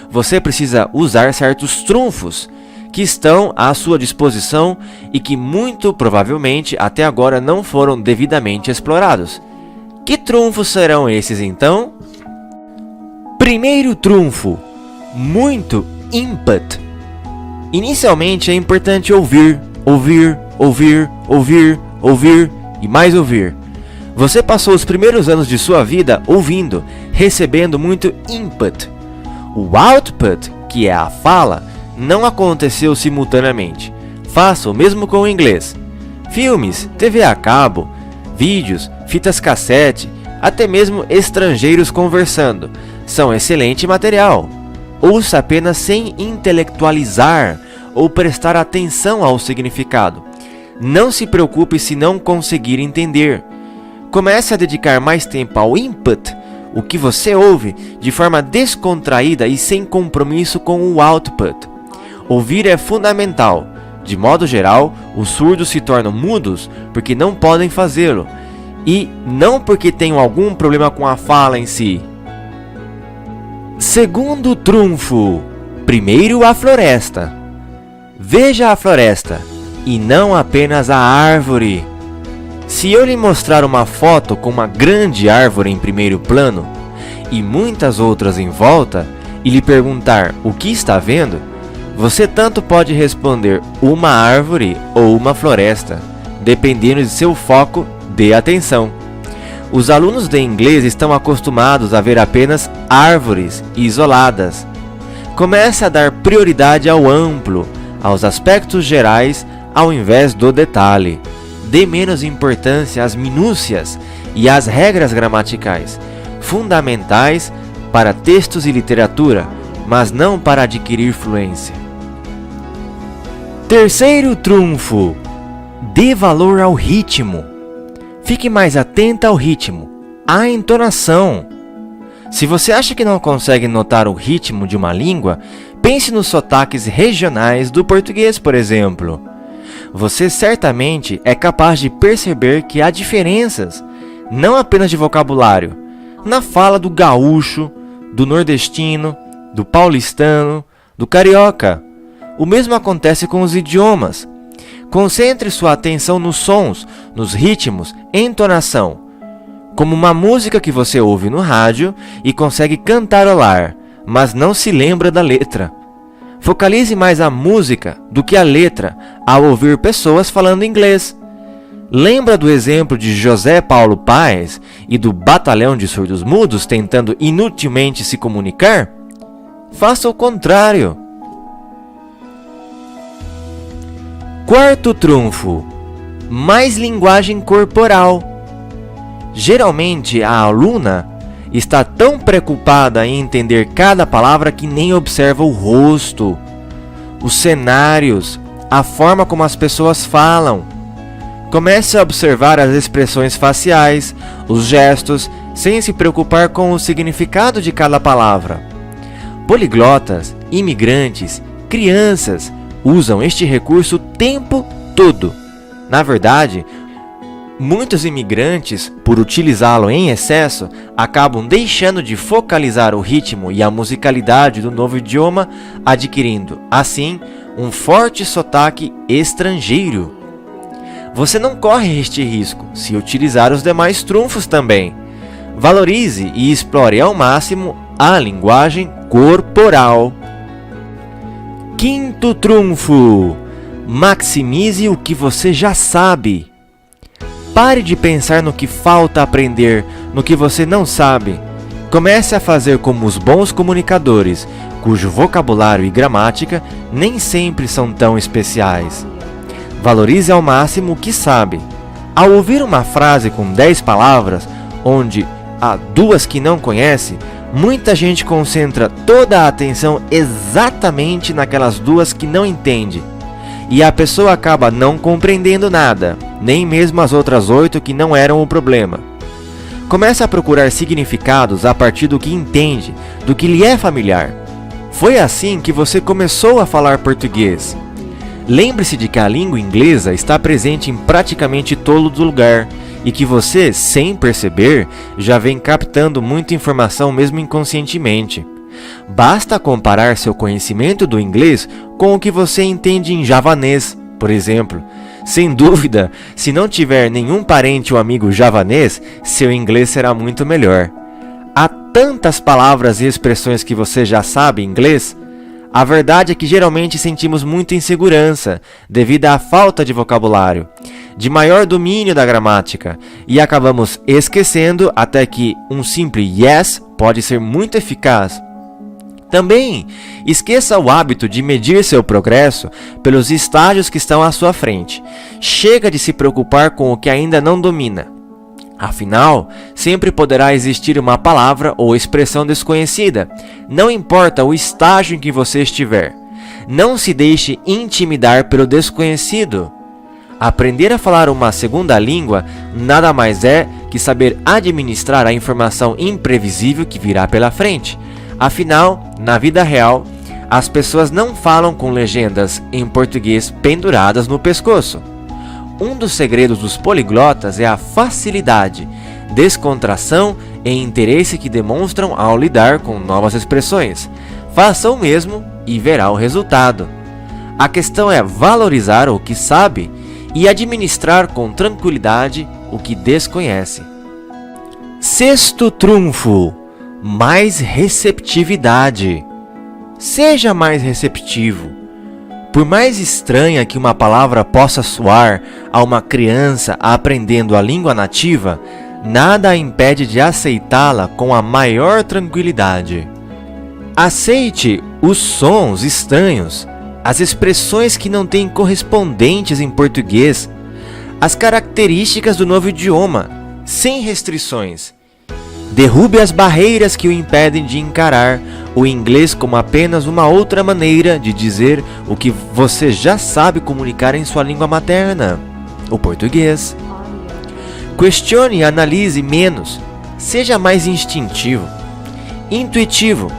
você precisa usar certos trunfos que estão à sua disposição e que muito provavelmente até agora não foram devidamente explorados. Que trunfos serão esses então? Primeiro trunfo: muito input. Inicialmente é importante ouvir e mais ouvir. Você passou os primeiros anos de sua vida ouvindo, recebendo muito input. O output, que é a fala, não aconteceu simultaneamente. Faça o mesmo com o inglês. Filmes, TV a cabo, vídeos, fitas cassete, até mesmo estrangeiros conversando, são excelente material. Ouça apenas sem intelectualizar ou prestar atenção ao significado. Não se preocupe se não conseguir entender. Comece a dedicar mais tempo ao input, o que você ouve, de forma descontraída e sem compromisso com o output. Ouvir é fundamental. De modo geral, os surdos se tornam mudos porque não podem fazê-lo, e não porque tenham algum problema com a fala em si. Segundo trunfo: primeiro a floresta. Veja a floresta, e não apenas a árvore. Se eu lhe mostrar uma foto com uma grande árvore em primeiro plano e muitas outras em volta e lhe perguntar o que está vendo, você tanto pode responder uma árvore ou uma floresta, dependendo de seu foco de atenção. Os alunos de inglês estão acostumados a ver apenas árvores isoladas. Comece a dar prioridade ao amplo, aos aspectos gerais, ao invés do detalhe. Dê menos importância às minúcias e às regras gramaticais, fundamentais para textos e literatura, mas não para adquirir fluência. Terceiro trunfo: dê valor ao ritmo. Fique mais atenta ao ritmo, à entonação. Se você acha que não consegue notar o ritmo de uma língua, pense nos sotaques regionais do português, por exemplo. Você certamente é capaz de perceber que há diferenças, não apenas de vocabulário, na fala do gaúcho, do nordestino, do paulistano, do carioca. O mesmo acontece com os idiomas. Concentre sua atenção nos sons, nos ritmos, entonação. Como uma música que você ouve no rádio e consegue cantarolar, mas não se lembra da letra. Focalize mais a música do que a letra ao ouvir pessoas falando inglês. Lembra do exemplo de José Paulo Paes e do batalhão de surdos mudos tentando inutilmente se comunicar? Faça o contrário. Quarto trunfo: mais linguagem corporal. Geralmente a aluna está tão preocupada em entender cada palavra que nem observa o rosto, os cenários, a forma como as pessoas falam. Comece a observar as expressões faciais, os gestos, sem se preocupar com o significado de cada palavra. Poliglotas, imigrantes, crianças usam este recurso o tempo todo. Na verdade, muitos imigrantes, por utilizá-lo em excesso, acabam deixando de focalizar o ritmo e a musicalidade do novo idioma, adquirindo, assim, um forte sotaque estrangeiro. Você não corre este risco se utilizar os demais trunfos também. Valorize e explore ao máximo a linguagem corporal. Quinto trunfo: maximize o que você já sabe. Pare de pensar no que falta aprender, no que você não sabe. Comece a fazer como os bons comunicadores, cujo vocabulário e gramática nem sempre são tão especiais. Valorize ao máximo o que sabe. Ao ouvir uma frase com 10 palavras, onde há 2 que não conhece, muita gente concentra toda a atenção exatamente naquelas 2 que não entende. E a pessoa acaba não compreendendo nada, nem mesmo as outras 8 que não eram o problema. Comece a procurar significados a partir do que entende, do que lhe é familiar. Foi assim que você começou a falar português. Lembre-se de que a língua inglesa está presente em praticamente todo lugar e que você, sem perceber, já vem captando muita informação mesmo inconscientemente. Basta comparar seu conhecimento do inglês com o que você entende em javanês, por exemplo. Sem dúvida, se não tiver nenhum parente ou amigo javanês, seu inglês será muito melhor. Há tantas palavras e expressões que você já sabe em inglês. A verdade é que geralmente sentimos muita insegurança devido à falta de vocabulário, de maior domínio da gramática, e acabamos esquecendo até que um simples yes pode ser muito eficaz. Também, esqueça o hábito de medir seu progresso pelos estágios que estão à sua frente. Chega de se preocupar com o que ainda não domina. Afinal, sempre poderá existir uma palavra ou expressão desconhecida, não importa o estágio em que você estiver. Não se deixe intimidar pelo desconhecido. Aprender a falar uma segunda língua nada mais é que saber administrar a informação imprevisível que virá pela frente. Afinal, na vida real, as pessoas não falam com legendas em português penduradas no pescoço. Um dos segredos dos poliglotas é a facilidade, descontração e interesse que demonstram ao lidar com novas expressões. Faça o mesmo e verá o resultado. A questão é valorizar o que sabe e administrar com tranquilidade o que desconhece. Sexto trunfo: mais receptividade. Seja mais receptivo. Por mais estranha que uma palavra possa soar a uma criança aprendendo a língua nativa, nada a impede de aceitá-la com a maior tranquilidade. Aceite os sons estranhos, as expressões que não têm correspondentes em português, as características do novo idioma, sem restrições. Derrube as barreiras que o impedem de encarar o inglês como apenas uma outra maneira de dizer o que você já sabe comunicar em sua língua materna, o português. Questione e analise menos, seja mais instintivo, intuitivo.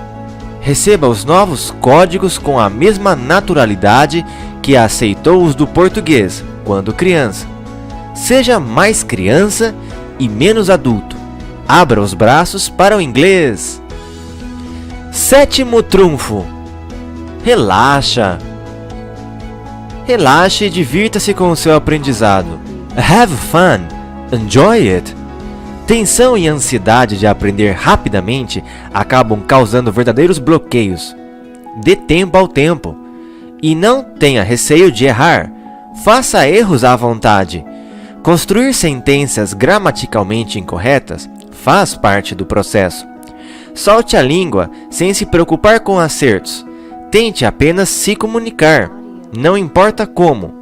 Receba os novos códigos com a mesma naturalidade que aceitou os do português quando criança. Seja mais criança e menos adulto. Abra os braços para o inglês. Sétimo trunfo: relaxa. Relaxe e divirta-se com o seu aprendizado. Have fun. Enjoy it. Tensão e ansiedade de aprender rapidamente acabam causando verdadeiros bloqueios. Dê tempo ao tempo. E não tenha receio de errar. Faça erros à vontade. Construir sentenças gramaticalmente incorretas faz parte do processo. Solte a língua sem se preocupar com acertos. Tente apenas se comunicar, não importa como.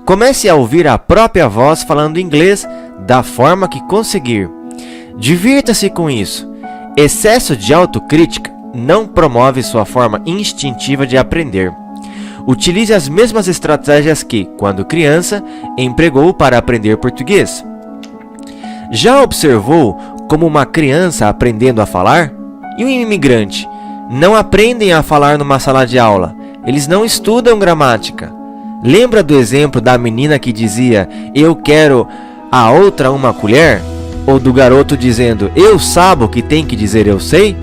Comece a ouvir a própria voz falando inglês da forma que conseguir. Divirta-se com isso. Excesso de autocrítica não promove sua forma instintiva de aprender. Utilize as mesmas estratégias que, quando criança, empregou para aprender português. Já observou como uma criança aprendendo a falar? E um imigrante? Não aprendem a falar numa sala de aula. Eles não estudam gramática. Lembra do exemplo da menina que dizia, eu quero a outra uma colher? Ou do garoto dizendo, eu sabo que tem que dizer eu sei?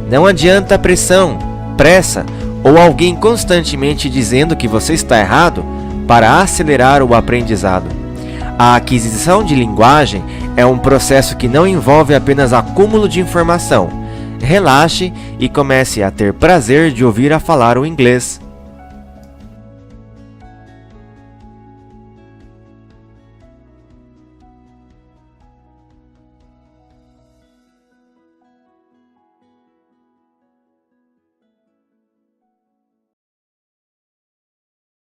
Não adianta pressão, pressa ou alguém constantemente dizendo que você está errado para acelerar o aprendizado. A aquisição de linguagem é um processo que não envolve apenas acúmulo de informação. Relaxe e comece a ter prazer de ouvir a falar o inglês.